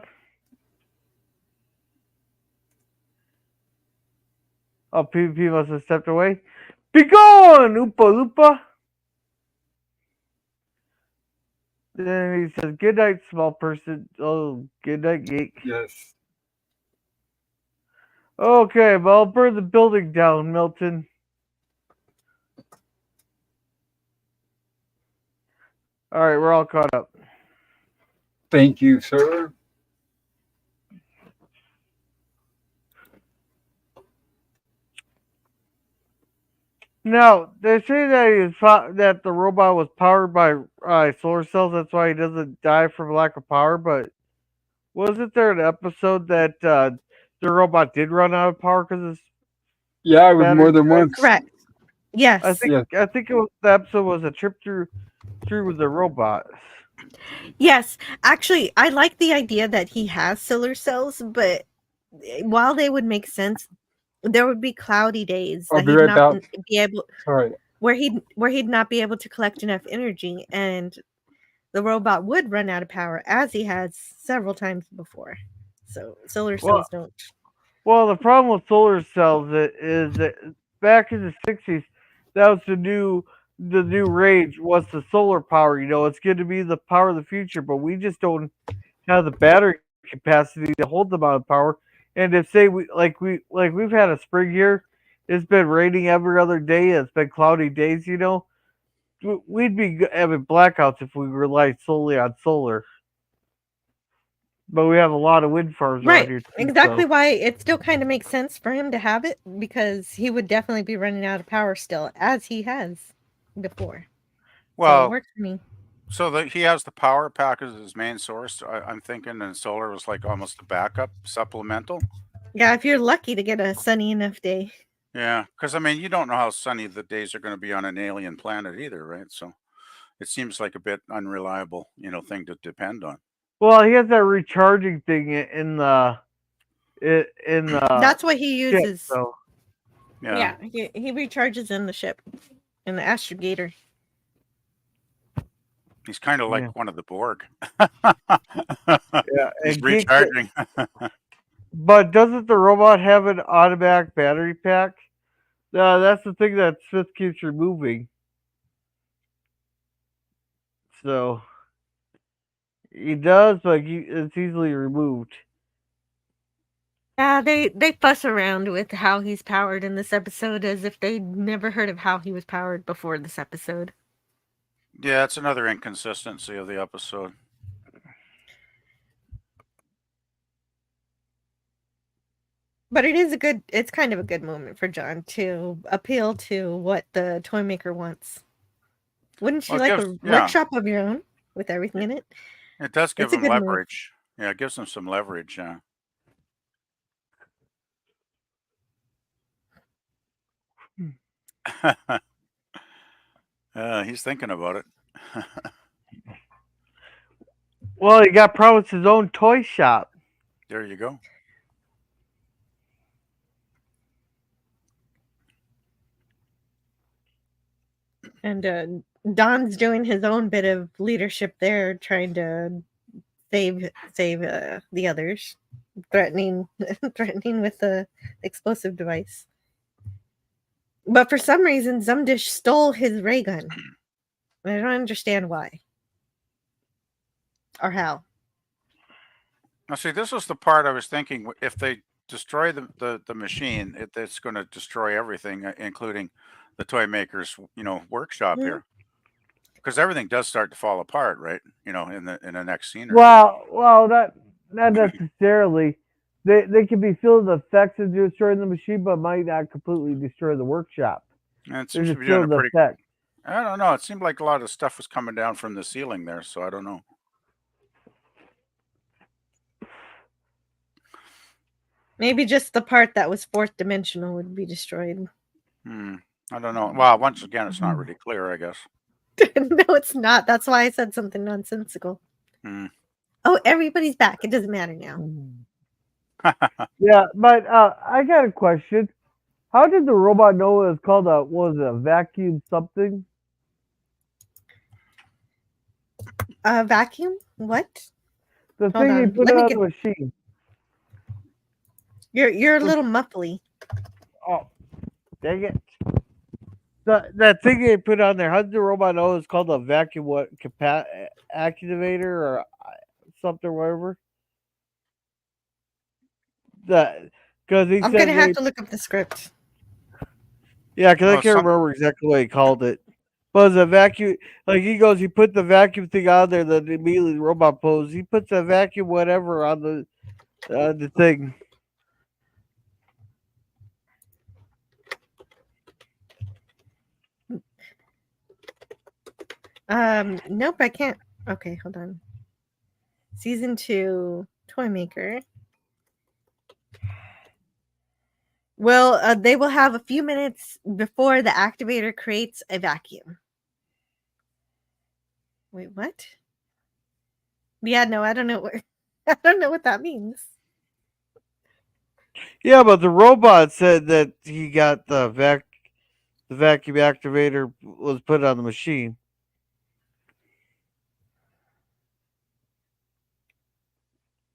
Oh, PvP must have stepped away. Be gone, Oopa Loopa! Then he says, good night, small person. Oh, good night, geek. Yes. Okay, well, I'll burn the building down, Milton. All right, we're all caught up. Thank you, sir. Now they say that the robot was powered by solar cells. That's why he doesn't die from lack of power. But wasn't there an episode that the robot did run out of power because his Yeah, it was battery more than died? once. Correct. Yes. Yes. I think it was the episode was a trip through with the robot. Yes. Actually, I like the idea that he has solar cells, but while they would make sense, there would be cloudy days I'll that be he'd right not back. be able Sorry. where he'd not be able to collect enough energy, and the robot would run out of power as he has several times before. So solar Well, cells don't. well, the problem with solar cells is that back in the '60s, that was the new rage was the solar power. You know, it's going to be the power of the future, but we just don't have the battery capacity to hold the amount of power. And if say we've had a spring here, it's been raining every other day. It's been cloudy days. You know, we'd be having blackouts if we relied solely on solar. But we have a lot of wind farms around Right. here too. Exactly So why it still kind of makes sense for him to have it, because he would definitely be running out of power still, as he has before. So it Well, works for me. so that he has the power pack as his main source. I'm thinking, and solar was like almost a backup, supplemental. Yeah, if you're lucky to get a sunny enough day. Yeah, because I mean, you don't know how sunny the days are going to be on an alien planet either, right? So it seems like a bit unreliable, thing to depend on. well, he has that recharging thing in the That's what he ship. uses. So Yeah, He recharges in the ship, in the astrogator. he's kind of yeah, like one of the Borg. yeah, He's and recharging. but doesn't the robot have an automatic battery pack? That's the thing that Smith keeps removing. So he does, but it's easily removed. Yeah, they fuss around with how he's powered in this episode as if they'd never heard of how he was powered before this episode. Yeah, it's another inconsistency of the episode. But it's kind of a good moment for John to appeal to what the Toymaker wants. Wouldn't you Well, it like gives, a yeah, workshop of your own with everything in it? it does give It's a him good move. leverage. Yeah, it gives him some leverage. Yeah. He's thinking about it. Well, he got promised his own toy shop. There you go. And Don's doing his own bit of leadership there, trying to save the others, threatening threatening with the explosive device. But for some reason, Zumdish stole his ray gun. I don't understand why or how. Now, see, this was the part I was thinking. If they destroy the machine, it's going to destroy everything, including the toy maker's, workshop Mhm. here, because everything does start to fall apart, right? In the next scene or two. Well, not necessarily. They can be feeling the effects of destroying the machine, but might not completely destroy the workshop. And it They're seems to just be doing feeling a the pretty. effect. I don't know. It seemed like a lot of stuff was coming down from the ceiling there, so I don't know. Maybe just the part that was fourth dimensional would be destroyed. I don't know. Well, once again, it's not really clear, I guess. No, it's not. That's why I said something nonsensical. Oh, everybody's back. It doesn't matter now. Yeah, but I got a question. How did the robot know it was called a vacuum something? Vacuum? What? The Hold thing they on. put Let me on get. the machine. You're a little muffly. Oh, dang it. That thing they put on there, how did the robot know it's called a vacuum activator or something or whatever? Because he I'm said gonna have to look up the script. yeah, because I Oh, can't remember exactly what he called it. was a vacuum. Like he goes, he put the vacuum thing on there. Then immediately the robot pose. He puts a vacuum whatever on the thing. Nope, I can't. Okay, hold on. Season 2, Toymaker. Well, they will have a few minutes before the activator creates a vacuum. Wait, what? Yeah, no, I don't know what I don't know what that means. Yeah, but the robot said that he got the vacuum activator was put on the machine.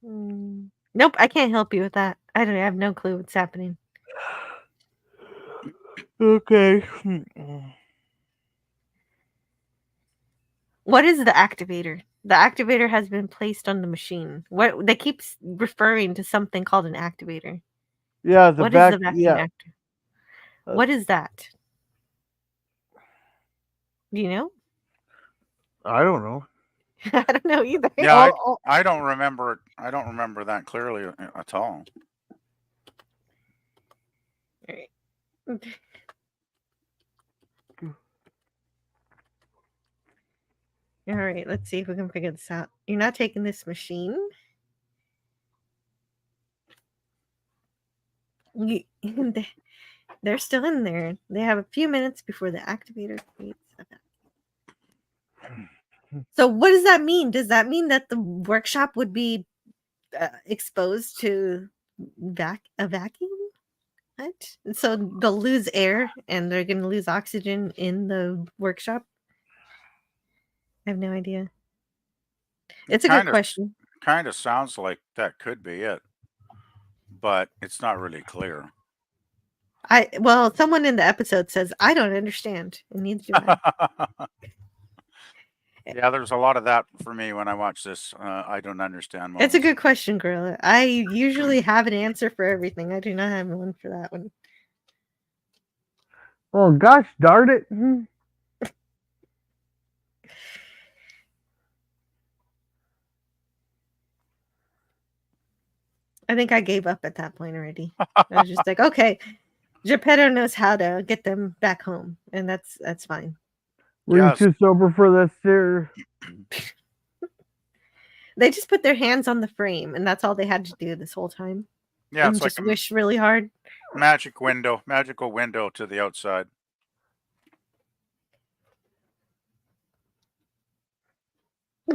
Nope, I can't help you with that. I have no clue what's happening. Okay. What is the activator? The activator has been placed on the machine. What they keep referring to something called an activator. Yeah, the What is the back. vacuum Yeah, actor? What is that? Do you know? I don't know. I don't know either. Yeah, Oh, I don't remember. I don't remember that clearly at all. Alright. All right, let's see if we can figure this out. You're not taking this machine. They're still in there. They have a few minutes before the activator creates a vacuum. So what does that mean? Does that mean that the workshop would be exposed to a vacuum? What? So they'll lose air and they're going to lose oxygen in the workshop? I have no idea. It's a good question. Kind of sounds like that could be it, but it's not really clear. Well, someone in the episode says, I don't understand. And neither do I. Yeah, there's a lot of that for me when I watch this. I don't understand. It's a Moments. good question, Gorilla. I usually have an answer for everything. I do not have one for that one. oh gosh, darn it! I think I gave up at that point already. I was just like, okay, Geppetto knows how to get them back home, and that's fine. Were Yes. you too sober for this, sir? They just put their hands on the frame, and that's all they had to do this whole time. Yeah, And it's like just wish really hard. magical window to the outside.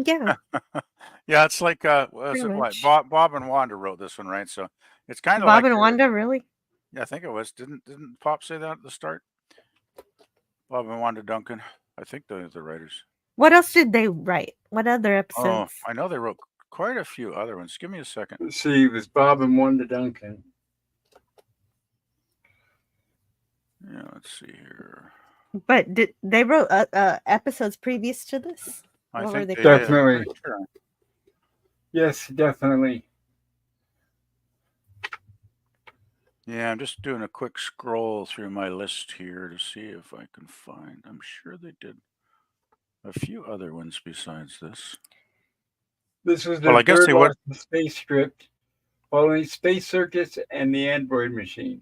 Yeah, Yeah, it's like was pretty it what much. Bob and Wanda wrote this one, right? So it's kind of Bob like and Wanda, really? yeah, I think it was. Didn't Pop say that at the start? Bob and Wanda Duncan. I think they're the writers. What else did they write? What other Oh, episodes? I know they wrote quite a few other ones. Give me a second. Let's see, it was Bob and Wanda Duncan. Yeah, let's see here. But did they wrote episodes previous to this? I What were think they they called? did. I'm Definitely. pretty sure. Yes, definitely. Yeah, I'm just doing a quick scroll through my list here to see if I can find. I'm sure they did a few other ones besides this. This was Well, the I guess third they would. Lost in Space script, following Space Circus and the Android Machine.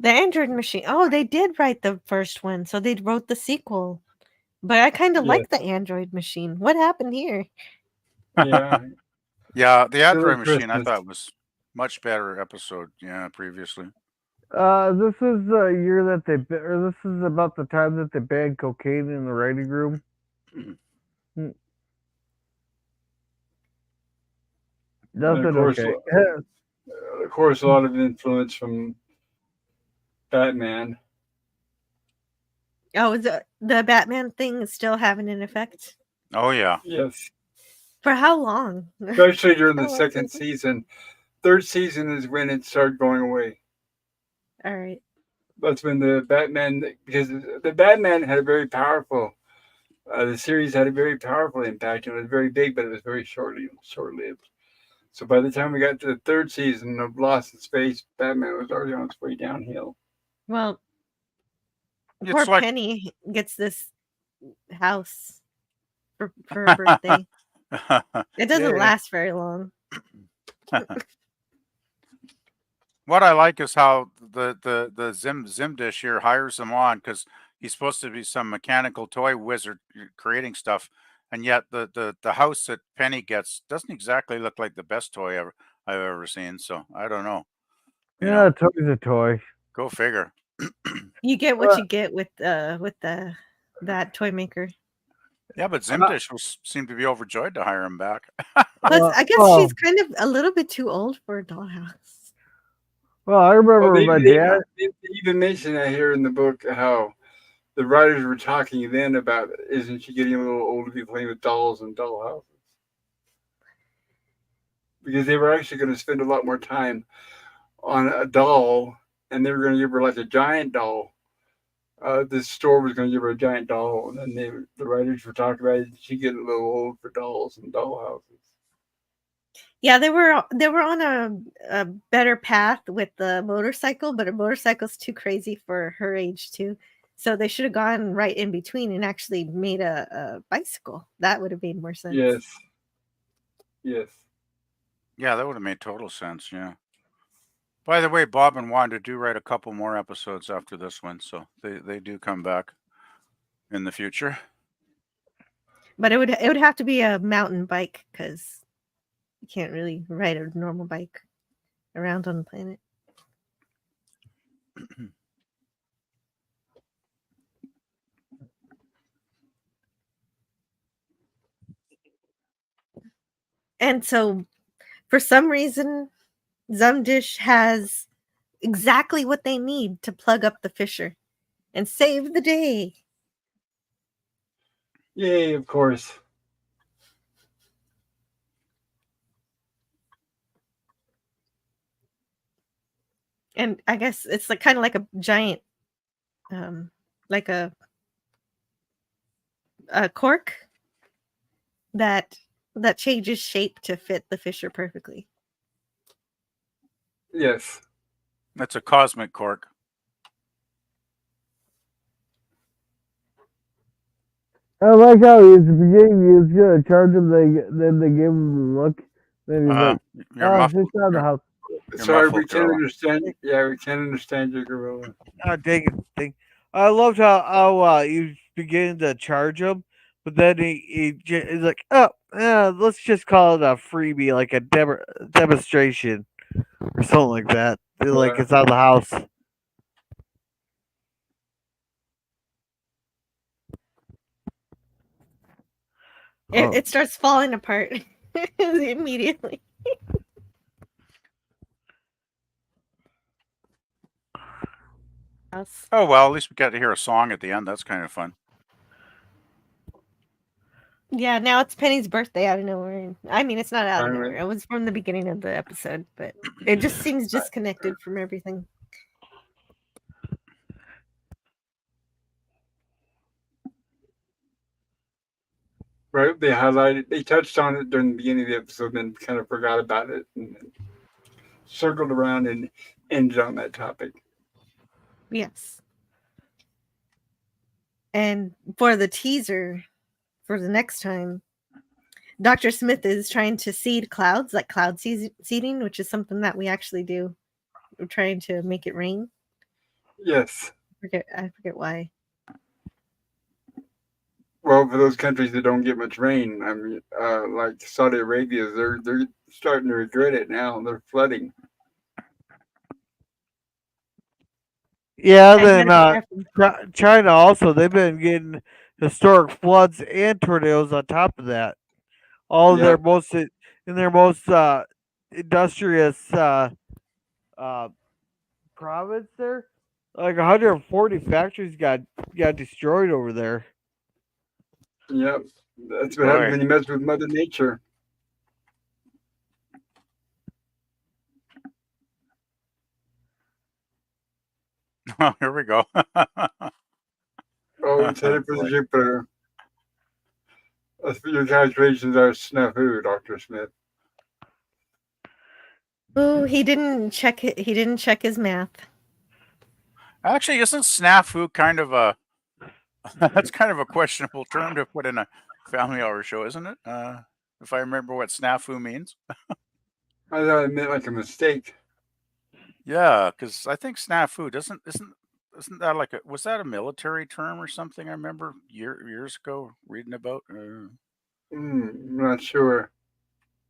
The Android Machine. Oh, they did write the first one, so they wrote the sequel. But I kind of Yes. like the Android Machine. What happened here? Yeah. Yeah, the Silly Android Machine I Christmas. thought was much better episode. Yeah, previously. This is the year that or this is about the time that they banned cocaine in the writing room. Nothing okay. Of course, a lot of influence from Batman. Oh, is the Batman thing is still having an effect? Oh yeah. Yes. For how long? Especially during the How long second is it? season. Third season is when it started going away. All right. That's when the Batman, because the Batman had a very powerful, the series had a very powerful impact. It was very big, but it was very short-lived. So by the time we got to the third season of Lost in Space, Batman was already on its way downhill. Well, Poor It's like Penny gets this house for her birthday. It doesn't Yeah. last very long. what I like is how the Zim dish here hires them on because he's supposed to be some mechanical toy wizard creating stuff, and yet the house that Penny gets doesn't exactly look like the best toy I've ever seen. So I don't know. You Yeah, know, a toy's a toy. go figure. You get what Well, you get with that Toymaker. Yeah, but uh, Zimdish seemed to be overjoyed to hire him back. Plus, well, I guess well, she's kind of a little bit too old for a dollhouse. well, I Well, remember my dad. they even mentioned that here in the book how the writers were talking then about isn't she getting a little old to be playing with dolls and dollhouses? Because they were actually going to spend a lot more time on a doll, and they were going to give her like a giant doll. This store was going to give her a giant doll, and then the writers were talking about it. She getting a little old for dolls and dollhouses. Yeah, they were on a better path with the motorcycle, but a motorcycle's too crazy for her age too. So they should have gone right in between and actually made a bicycle. That would have made more sense. Yes, yes. Yeah, that would have made total sense. Yeah. By the way, Bob and Wanda do write a couple more episodes after this one, so they do come back in the future. But it would have to be a mountain bike because you can't really ride a normal bike around on the planet. And so, for some reason, Zumdish has exactly what they need to plug up the fissure and save the day. Yay, of course. And I guess it's like kind of like a giant, like a cork that changes shape to fit the fissure perfectly. Yes. That's a cosmic cork. I like how he's beginning. He was gonna charge him. Then they gave him a look. Then he's like, You're "Oh, muffled. just out of the house." You're Sorry, muffled, we can't Gorilla. understand. Yeah, we can't understand you, Gorilla. Oh, dang it! I loved how he was beginning to charge him, but then he's like, "Oh, let's just call it a freebie, like a demonstration or something like that. Like Yeah. it's out of the house." Oh. It starts falling apart immediately. Oh well, at least we got to hear a song at the end. That's kind of fun. Yeah, now it's Penny's birthday out of nowhere. I mean, it's not out of Finally. nowhere. It was from the beginning of the episode, but it just seems disconnected from everything. Right? They touched on it during the beginning of the episode, then kind of forgot about it, and then circled around and ended on that topic. Yes. And for the teaser for the next time, Dr. Smith is trying to seed clouds, like cloud seeding, which is something that we actually do. We're trying to make it rain. Yes. I forget why. Well, for those countries that don't get much rain, I mean, like Saudi Arabia, they're starting to regret it now. They're flooding. Yeah, I then gotta be careful. China also they've been getting historic floods and tornadoes on top of that. All of Yep. their most industrious province there, like 140 factories got destroyed over there. Yep. That's what happens Boy. when you mess with Mother Nature. Oh, here we go. Oh, it's headed for the Boy. Jupiter. Your calculations are snafu, Dr. Smith. Oh, he didn't check his math. Actually, isn't snafu kind of a that's kind of a questionable term to put in a family hour show, isn't it? If I remember what snafu means. I thought it meant like a mistake. Yeah, because I think snafu doesn't isn't that like a was that a military term or something? I remember years ago reading about. I'm not sure.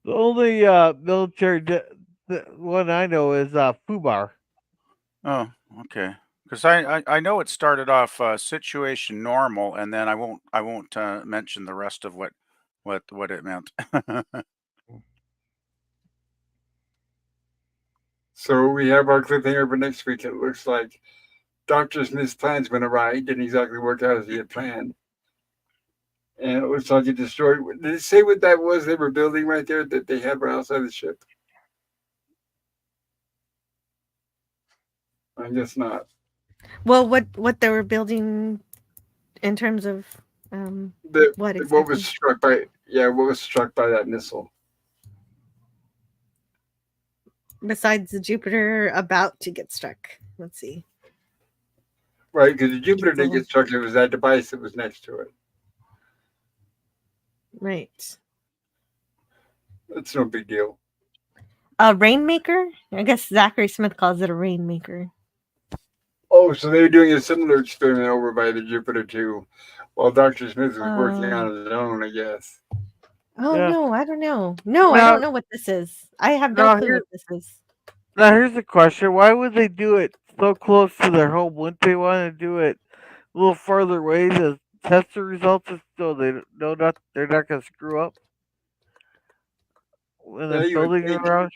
The only military the one I know is FUBAR. Oh, okay. Because I know it started off situation normal, and then I won't mention the rest of what it meant. So we have our cliffhanger for next week. It looks like Dr. Smith's plans went awry, didn't exactly work out as he had planned. And it looks like it destroyed. Did it say what that was they were building right there that they had right outside the ship? I guess not. Well, what they were building in terms of what What was exactly? struck by that missile? Besides the Jupiter about to get struck. Let's see. Right, because the Jupiter didn't Missile. get struck. It was that device that was next to it. Right. It's no big deal. A rainmaker? I guess Zachary Smith calls it a rainmaker. Oh, so they were doing a similar experiment over by the Jupiter too, while Dr. Smith was working on his own, I guess. Oh Yeah. no, I don't know. No, I Now, don't know what this is. I have no now clue here what this is. now here's a question: why would they do it so close to their home? Wouldn't they want to do it a little farther away to test the results so they know they're not gonna screw up when Yeah, they're you would building it think. around?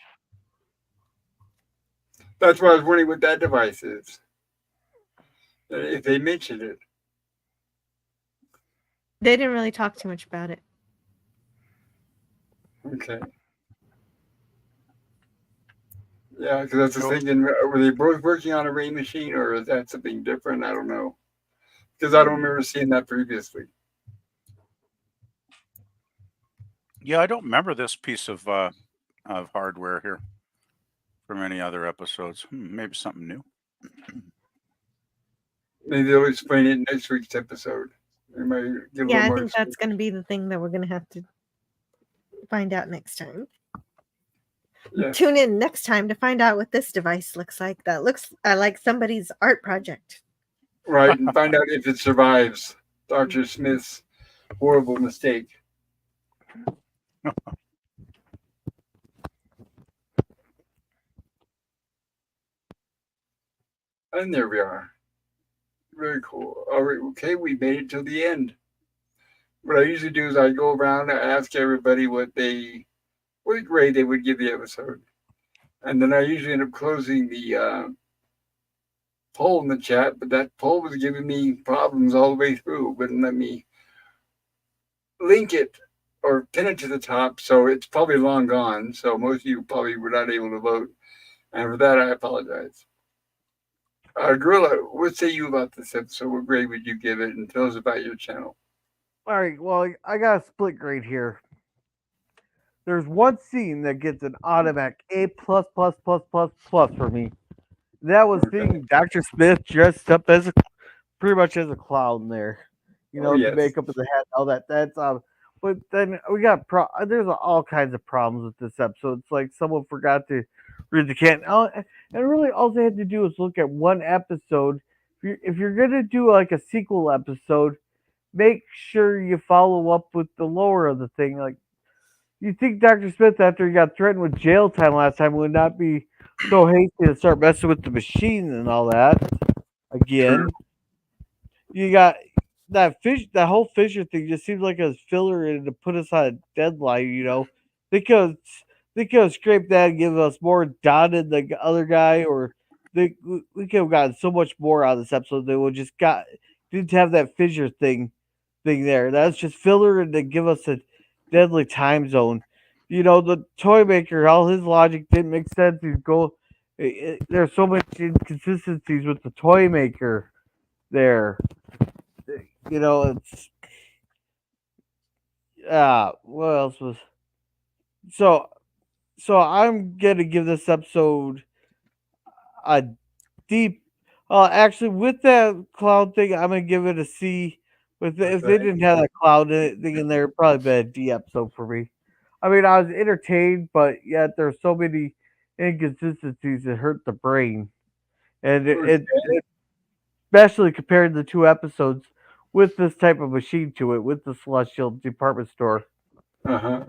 That's why I was wondering what that device is. If they mentioned it. They didn't really talk too much about it. Okay. Yeah, because I was just So thinking, were they both working on a rain machine or is that something different? I don't know. Because I don't remember seeing that previously. yeah, I don't remember this piece of hardware here from any other episodes. Maybe something new. Maybe they'll explain it in next week's episode. They might get a Yeah, little I more. think that's going to be the thing that we're going to have to find out next time. Yes. Tune in next time to find out what this device looks like. That looks like somebody's art project. Right, and find out if it survives Dr. Smith's horrible mistake. And there we are. Very cool. All right, okay, we made it till the end. What I usually do is I go around and ask everybody what grade they would give the episode. And then I usually end up closing the poll in the chat, but that poll was giving me problems all the way through. It wouldn't let me link it or pin it to the top, so it's probably long gone. So most of you probably were not able to vote. And for that, I apologize. Gorilla, what say you about this episode? What grade would you give it? And tell us about your channel. All right, well, I got a split grade here. There's one scene that gets an automatic A plus plus plus plus plus for me. That was Okay. seeing Dr. Smith dressed up as pretty much as a clown there. You Oh, know, the yes. makeup and the hat, all that. That's But then we got there's all kinds of problems with this episode. It's like someone forgot to read the can. And really, all they had to do was look at one episode. If you're gonna do like a sequel episode, make sure you follow up with the lore of the thing. Like, you think Dr. Smith, after he got threatened with jail time last time, would not be so hasty to start messing with the machine and all that again? True. You got that whole Fisher thing just seems like a filler and to put us on a deadline. They could they could have scraped that and give us more Don and the other guy, or we could have gotten so much more out of this episode. They would just didn't have that Fisher thing there. That's just filler and to give us a deadly time zone. The Toymaker, all his logic didn't make sense. There's so much inconsistencies with the Toymaker there. It's what else was so I'm gonna give this episode a deep Actually, with that cloud thing, I'm gonna give it a C. If they Okay. didn't have that cloud thing in there, it'd probably been a D episode for me. I mean, I was entertained, but yet there's so many inconsistencies that hurt the brain, and especially compared to the two episodes with this type of machine to it, with the Celestial Department Store. Uh-huh.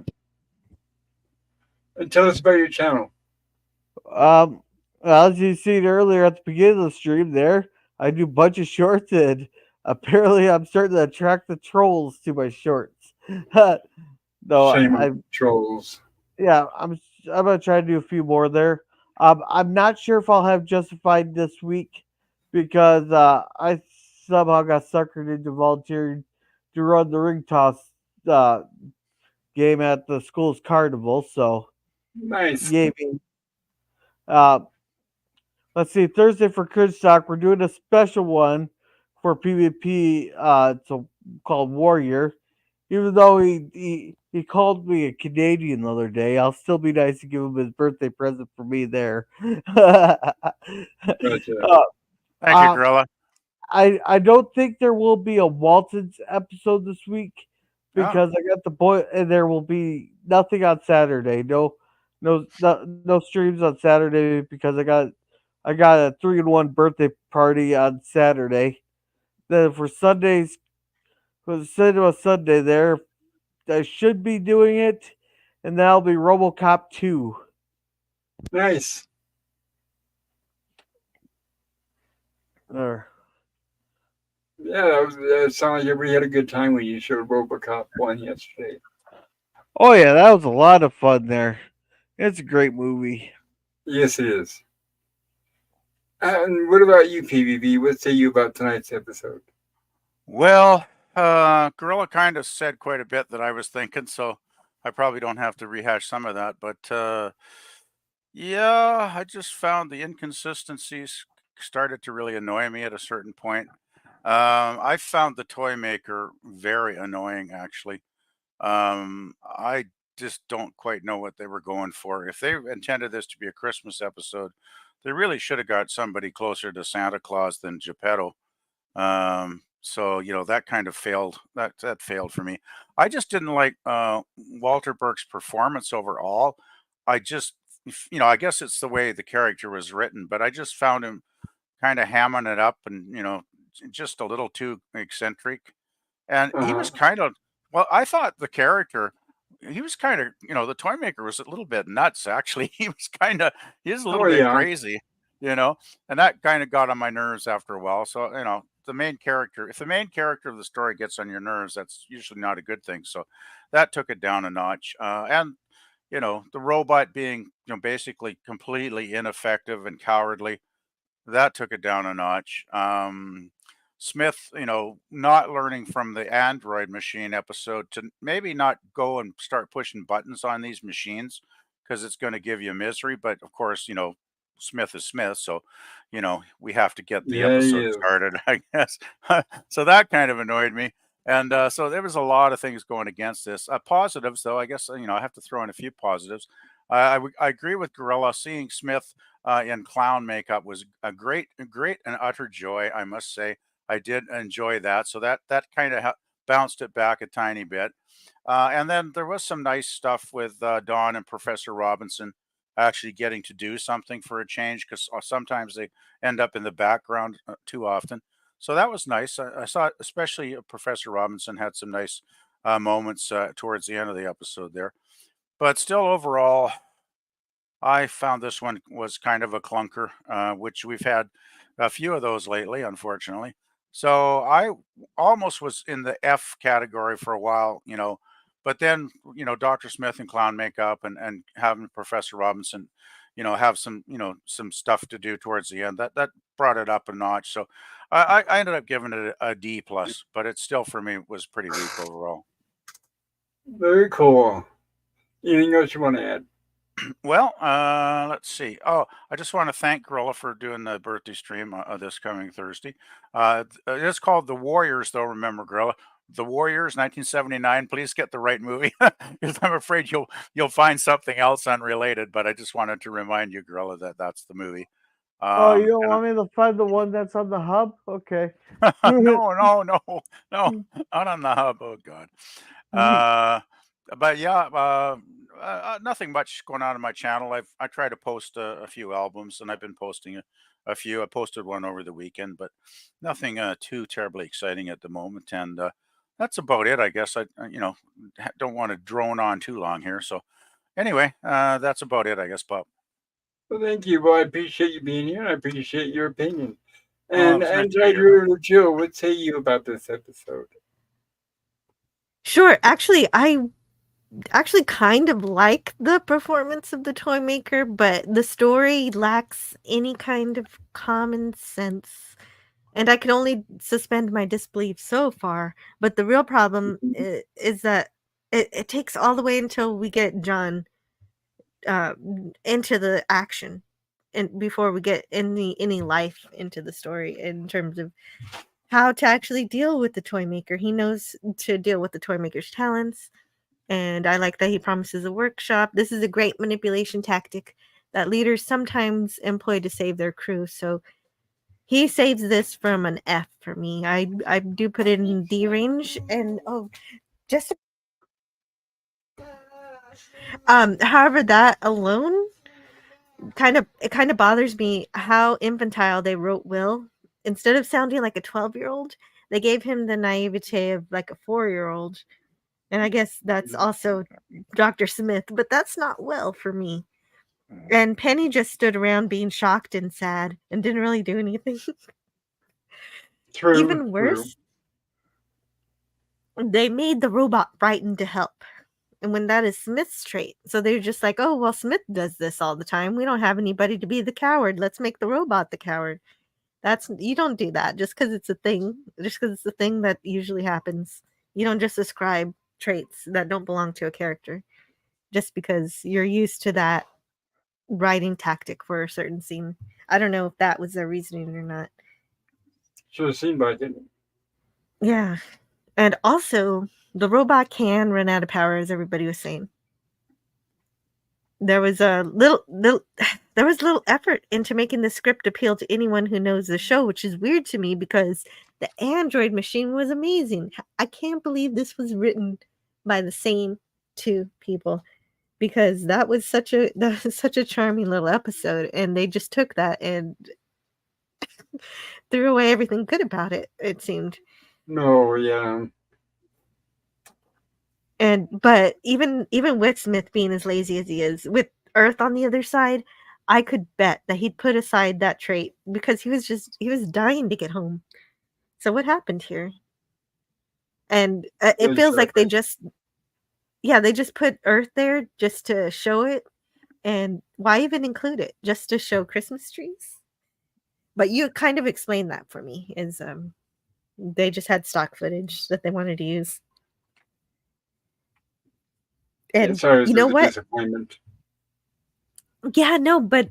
And tell us about your channel. Um, as you seen earlier at the beginning of the stream, there I do a bunch of shorts, and apparently I'm starting to attract the trolls to my shorts. No, Shame on I trolls. yeah, I'm gonna try to do a few more there. I'm not sure if I'll have Justified this week because I somehow got suckered into volunteering to run the ring toss uh, game at the school's carnival. So Nice. yay me. Uh, let's see, Thursday for Stock, we're doing a special one for PvP. It's called Warrior. Even though he called me a Canadian the other day, I'll still be nice to give him his birthday present for me there. Gotcha. Thank you, uh, Gorilla. I don't think there will be a Waltons episode this week Oh, because I got the boy, and there will be nothing on Saturday. No streams on Saturday because I got a 3-in-1 birthday party on Saturday. Then for the cinema Sunday there, I should be doing it, and that'll be RoboCop 2. Nice. There. Yeah, that sounded like everybody had a good time when you showed RoboCop 1 yesterday. Oh yeah, that was a lot of fun there. It's a great movie. Yes, it is. And what about you, PVB? What say you about tonight's episode? well, Gorilla kind of said quite a bit that I was thinking, so I probably don't have to rehash some of that. But yeah, I just found the inconsistencies started to really annoy me at a certain point. I found the Toymaker very annoying, actually. I just don't quite know what they were going for. If they intended this to be a Christmas episode, they really should have got somebody closer to Santa Claus than Geppetto. So that kind of failed. That failed for me. I just didn't like Walter Burke's performance overall. I just, I guess it's the way the character was written, but I just found him kind of hamming it up and just a little too eccentric. And he was Uh-huh. kind of, well, I thought the character, he was kind of, the Toymaker was a little bit nuts, actually. He was a Oh, little bit yeah. crazy, and that kind of got on my nerves after a while. So, if the main character of the story gets on your nerves, that's usually not a good thing. So that took it down a notch. And, the robot being, basically completely ineffective and cowardly, that took it down a notch. Smith, not learning from the Android machine episode to maybe not go and start pushing buttons on these machines because it's going to give you misery. But of course, Smith is Smith, so we have to get the Yeah, he episode is. started, I guess. So that kind of annoyed me, and so there was a lot of things going against this. Positives, though, I guess I have to throw in a few positives. I agree with Gorilla. Seeing Smith in clown makeup was a great and utter joy, I must say. I did enjoy that. So that kind of bounced it back a tiny bit. And then there was some nice stuff with Dawn and Professor Robinson actually getting to do something for a change because sometimes they end up in the background too often. So that was nice. I saw, especially Professor Robinson had some nice moments towards the end of the episode there. But still, overall, I found this one was kind of a clunker, which we've had a few of those lately, unfortunately. So I almost was in the F category for a while, but then, Dr. Smith and clown makeup and having Professor Robinson, have some stuff to do towards the end that brought it up a notch. So I ended up giving it a D plus, but it still for me was pretty weak overall. Very cool. Anything else you want to add? Well, let's see. Oh, I just want to thank Gorilla for doing the birthday stream this coming Thursday. It is called The Warriors, though. Remember, Gorilla, The Warriors, 1979. Please get the right movie, because I'm afraid you'll find something else unrelated. But I just wanted to remind you, Gorilla, that that's the movie. Oh, you Um, don't and want me to find the one that's on the hub? Okay. no, not on the hub. Oh God. Uh, but yeah, nothing much going on my channel. I try to post a few albums, and I've been posting a few. I posted one over the weekend, but nothing too terribly exciting at the moment. And that's about it, I guess. Don't want to drone on too long here. So anyway, that's about it, I guess, Bob. Well, thank you. Well, I appreciate you being here. I appreciate your opinion. Oh, it And was nice and to meet you. Jill, what say you about this episode? Sure. I actually kind of like the performance of the Toymaker, but the story lacks any kind of common sense. And I can only suspend my disbelief so far. But the real problem is that it takes all the way until we get John uh, into the action, and before we get any life into the story in terms of how to actually deal with the Toymaker. He knows to deal with the Toymaker's talents, and I like that he promises a workshop. This is a great manipulation tactic that leaders sometimes employ to save their crew. So he saves this from an F for me. I do put it in D range, and just however, that alone kind of bothers me how infantile they wrote Will. Instead of sounding like a 12-year-old, they gave him the naivete of like a 4-year-old. And I guess that's also Dr. Smith, but that's not Will for me. And Penny just stood around being shocked and sad and didn't really do anything. True. Even worse, they made the robot frightened to help. And when that is Smith's trait. So they're just like, oh, well, Smith does this all the time. We don't have anybody to be the coward. Let's make the robot the coward. You don't do that just because it's a thing. Just because it's a thing that usually happens. You don't just ascribe traits that don't belong to a character just because you're used to that writing tactic for a certain scene. I don't know if that was their reasoning or not. Should have seen by didn't. Yeah. And also, the robot can run out of power, as everybody was saying. There was a little there was little effort into making the script appeal to anyone who knows the show, which is weird to me because the android machine was amazing. I can't believe this was written by the same two people, because that was such a charming little episode, and they just took that and threw away everything good about it, it seemed. No, yeah. But even with Smith being as lazy as he is, with Earth on the other side, I could bet that he'd put aside that trait because he was dying to get home. So what happened here? And it feels like they just put Earth there just to show it. And why even include it? Just to show Christmas trees? But you kind of explained that for me, is they just had stock footage that they wanted to use. And sorry, you it know was a what? disappointment. Yeah, no, but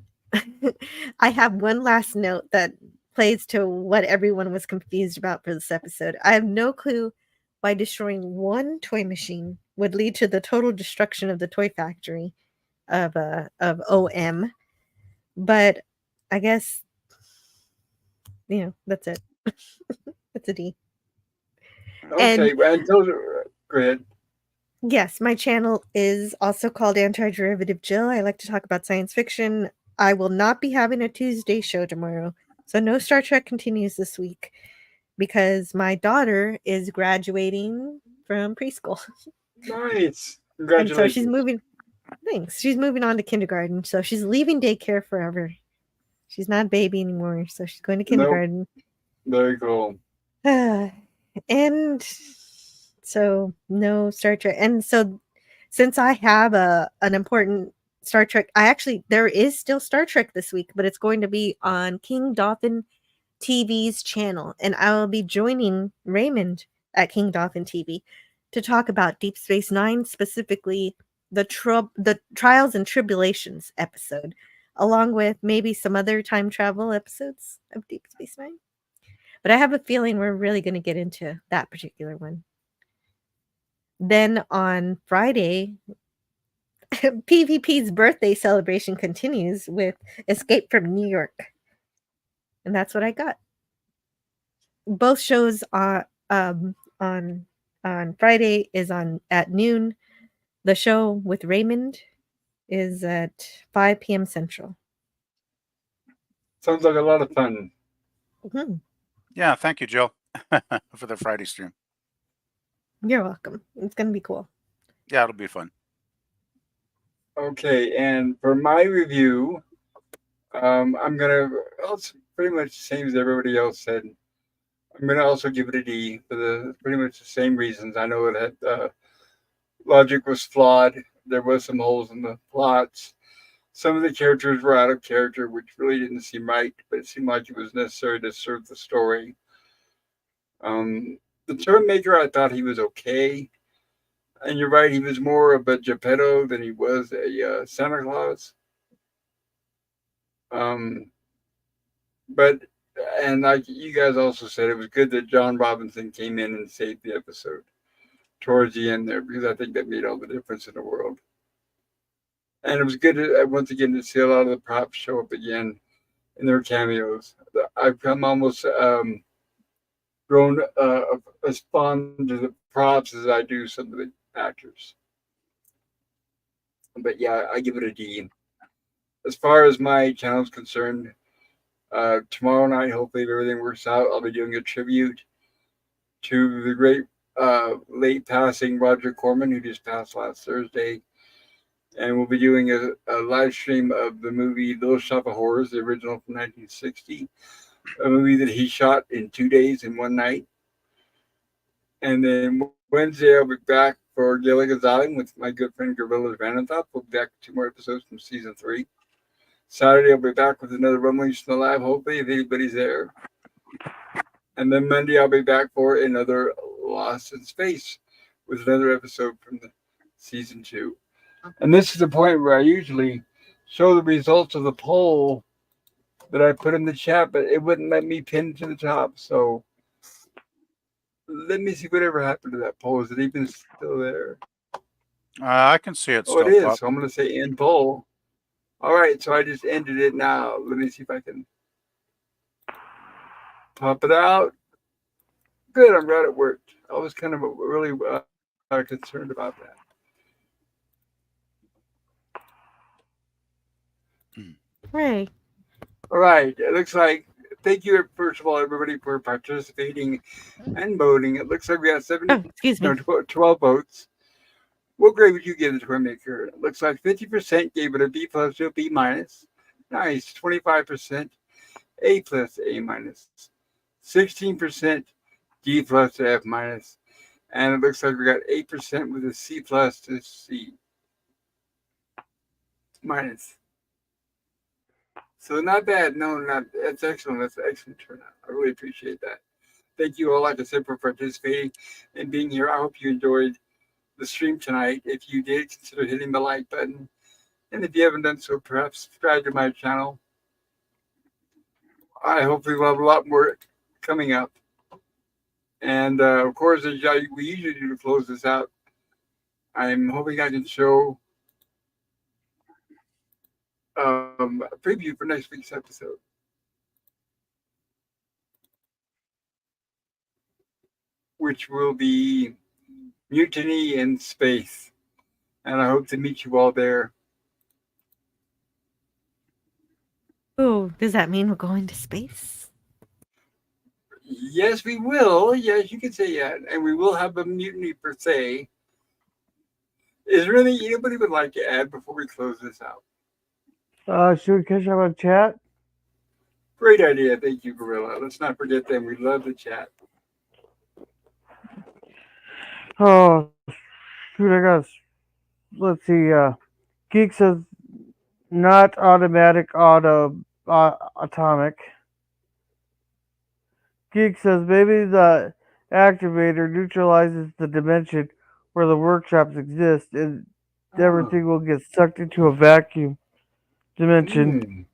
I have one last note that plays to what everyone was confused about for this episode. I have no clue why destroying one toy machine would lead to the total destruction of the toy factory of OM, but I guess that's it. That's a D. Okay, And and those go ahead. yes, my channel is also called Anti-Derivative Jill. I like to talk about science fiction. I will not be having a Tuesday show tomorrow, so no Star Trek continues this week because my daughter is graduating from preschool. Nice. And so she's Congratulations. moving. Thanks. She's moving on to kindergarten, so she's leaving daycare forever. She's not a baby anymore, so she's going to Nope. kindergarten. Very cool. And so no Star Trek. And so since I have an important Star Trek, there is still Star Trek this week, but it's going to be on King Dolphin TV's channel, and I will be joining Raymond at King Dolphin TV to talk about Deep Space Nine, specifically the Trials and Tribulations episode, along with maybe some other time travel episodes of Deep Space Nine. But I have a feeling we're really going to get into that particular one. Then on Friday, PvP's birthday celebration continues with Escape from New York. and that's what I got. Both shows are on Friday is on at noon. The show with Raymond is at 5 p.m. Central. Sounds like a lot of fun. Mhm. Yeah, thank you, Jill, for the Friday stream. You're welcome. It's gonna be cool. Yeah, it'll be fun. Okay, and for my review, I'm gonna. Well, it's pretty much the same as everybody else said. I'm gonna also give it a D for the pretty much the same reasons. I know it had logic was flawed. There was some holes in the plots. Some of the characters were out of character, which really didn't seem right, but it seemed like it was necessary to serve the story. The Toymaker, I thought he was okay. And you're right, he was more of a Geppetto than he was a Santa Claus. Um, but, and like you guys also said, it was good that John Robinson came in and saved the episode towards the end there, because I think that made all the difference in the world. And it was good to, once again to see a lot of the props show up again in their cameos. I've come almost grown as fond to the props as I do some of the actors. But yeah, I give it a D. As far as my channel is concerned, tomorrow night, hopefully, if everything works out, I'll be doing a tribute to the great late passing Roger Corman, who just passed last Thursday. And we'll be doing a live stream of the movie Little Shop of Horrors, the original from 1960, a movie that he shot in 2 days in one night. And then Wednesday, I'll be back for Gilligan's Island with my good friend Gorilla's Vananthop. We'll be back with 2 more episodes from season 3. Saturday, I'll be back with another Rumblings from the Lab, hopefully, if anybody's there. And then Monday, I'll be back for another Lost in Space with another episode from the season 2. And this is the point where I usually show the results of the poll that I put in the chat, but it wouldn't let me pin to the top. So let me see whatever happened to that poll. Is it even still there? I can see it Oh, still. it is. Pop. So I'm going to say end poll. All right. So I just ended it now. Let me see if I can pop it out. Good. I'm glad it worked. I was kind of really concerned about that. Hooray. All right. It looks like, thank you, first of all, everybody, for participating and voting. It looks like we got Oh, excuse me. 12 votes. What grade would you give the Toymaker? It looks like 50% gave it a B plus to a B minus. Nice. 25% A plus to A minus. 16% D plus to F minus. And it looks like we got 8% with a C plus to C minus. So not bad. No, not that's excellent. That's an excellent turnout. I really appreciate that. Thank you all, like I said, for participating and being here. I hope you enjoyed the stream tonight. If you did, consider hitting the like button. And if you haven't done so, perhaps subscribe to my channel. I hopefully will have a lot more coming up. And of course, as we usually do to close this out, I'm hoping I can show a preview for next week's episode, which will be Mutiny in Space. And I hope to meet you all there. Oh, does that mean we're going to space? Yes, we will. Yes, you can say that. And we will have a mutiny per se. Is there anything anybody would like to add before we close this out? Should we catch up on chat? Great idea. Thank you, Gorilla. Let's not forget them. We love the chat. Oh, shoot, I got. Let's see. Geek says not automatic, atomic. Geek says maybe the activator neutralizes the dimension where the workshops exist, and everything will get sucked into a vacuum dimension.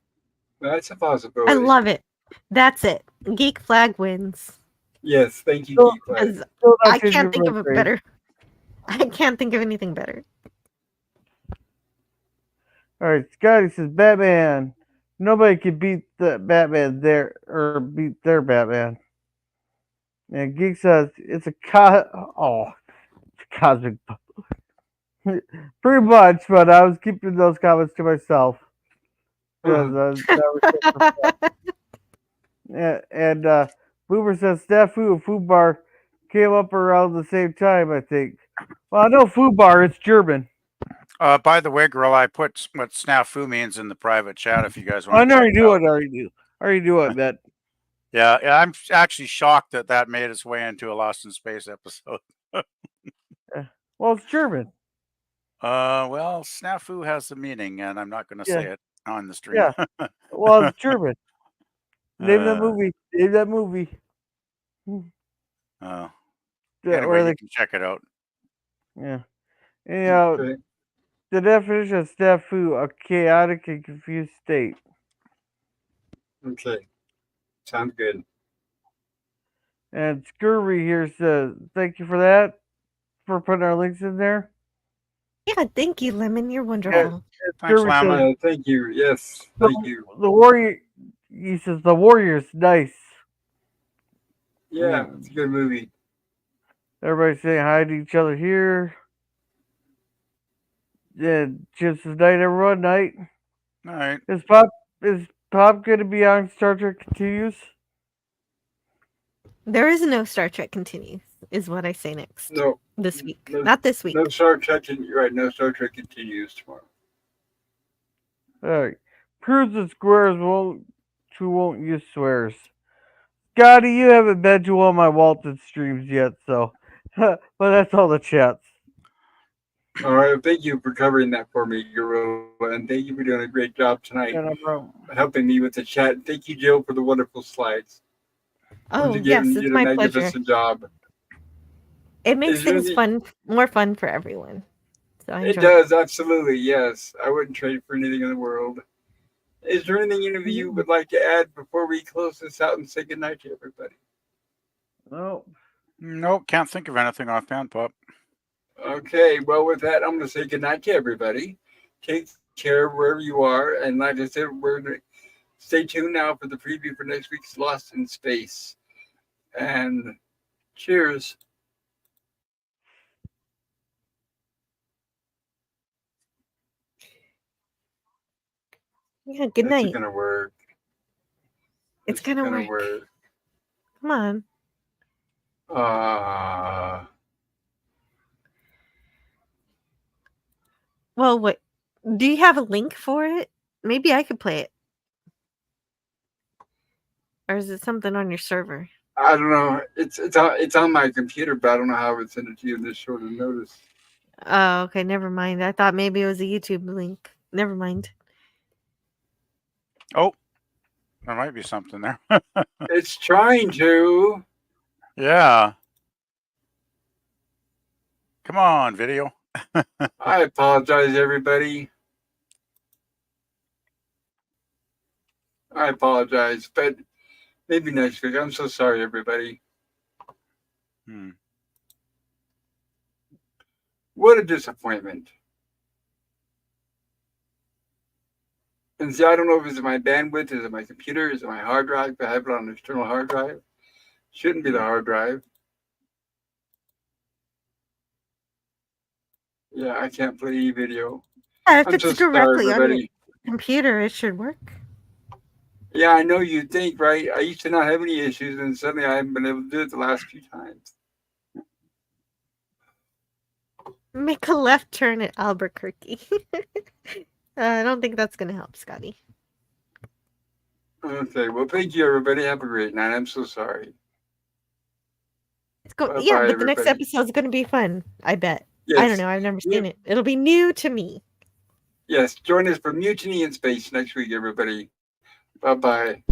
That's a possibility. I love it. That's it. Geek flag wins. Yes, thank you, So- Geek Flag. 'Cause Still not I can't changing think my of it grade. better. I can't think of anything better. All right, Scotty says Batman. nobody can beat the Batman there or beat their Batman. And Geek says it's a cosmic, pretty much. But I was keeping those comments to myself because that was so and Boomer says Snafu and Food Bar came up around the same time, I think. Well, I know Food Bar, it's German. By the way, girl, I put what snafu means in the private chat if you guys want I to check already it do out. it. I already do it, man. Yeah, I'm actually shocked that that made its way into a Lost in Space episode. Well, it's German. Well, snafu has the meaning, and I'm not going to Yeah. say it on the stream. Yeah. Well, it's German. Name that Uh, movie. Name that movie. uh, Where anyway, they, you can check it out. yeah. Anyhow, Okay. the definition of snafu, a chaotic and confused state. Okay. Sounds good. And Scurvy here says, thank you for that, for putting our links in there. Yeah, thank you, Lemon. You're wonderful. Thanks, Scurvy Llama. says, Thank you. Yes. Thank you. the warrior, he says, the warrior's nice. Yeah, it's a good movie. Everybody saying hi to each other here. Yeah, just as night, everyone. Night. All right. Is Pop going to be on Star Trek Continues? There is no Star Trek continues, is what I say next. No. This week. No, Not this week. No Star Trek. You're right. No Star Trek continues tomorrow. All right. Proves that squares won't use swears. Scotty, you haven't been to all my Walton streams yet, so. But that's all the chats. All right. Thank you for covering that for me, Gorilla, and thank you for doing a great job tonight, Yeah, no problem. helping me with the chat. Thank you, Jill, for the wonderful slides. Oh, Once yes, again, you it's did a my pleasure. magnificent job. It makes Is there things any- more fun for everyone. So I It enjoy does, absolutely, yes. I wouldn't trade for anything in the world. Is there anything any of Mm-hmm. you would like to add before we close this out and say goodnight to everybody? No. Nope, can't think of anything offhand, Pop. Okay, well, with that, I'm going to say goodnight to everybody. Take care wherever you are. And like I said, we're going to stay tuned now for the preview for next week's Lost in Space. And cheers. Yeah, good night. It's going to work. It's gonna work. Come on. Well, what? Do you have a link for it? Maybe I could play it. Or is it something on your server? I don't know. It's on my computer, but I don't know how I would send it to you in this short of notice. Oh, okay. Never mind. I thought maybe it was a YouTube link. Never mind. Oh, there might be something there. It's trying to. Yeah. Come on, video. I apologize, everybody. I apologize, but maybe next week. I'm so sorry, everybody. What a disappointment. And see, I don't know if it's my bandwidth, is it my computer, is it my hard drive? I have it on an external hard drive. Shouldn't be the hard drive. Yeah, I can't play video. Yeah, if I'm it's so sorry, directly on your everybody. computer, it should work. Yeah, I know you think, right? I used to not have any issues, and suddenly I haven't been able to do it the last few times. Make a left turn at Albuquerque. I don't think that's going to help, Scotty. Okay, well, thank you, everybody. Have a great night. I'm so sorry. Let's go. Bye-bye, Yeah, but the next everybody. episode's going to be fun. I bet. Yes. I don't know. I've never seen it. It'll be new to me. Yes, join us for Mutiny in Space next week, everybody. Bye-bye.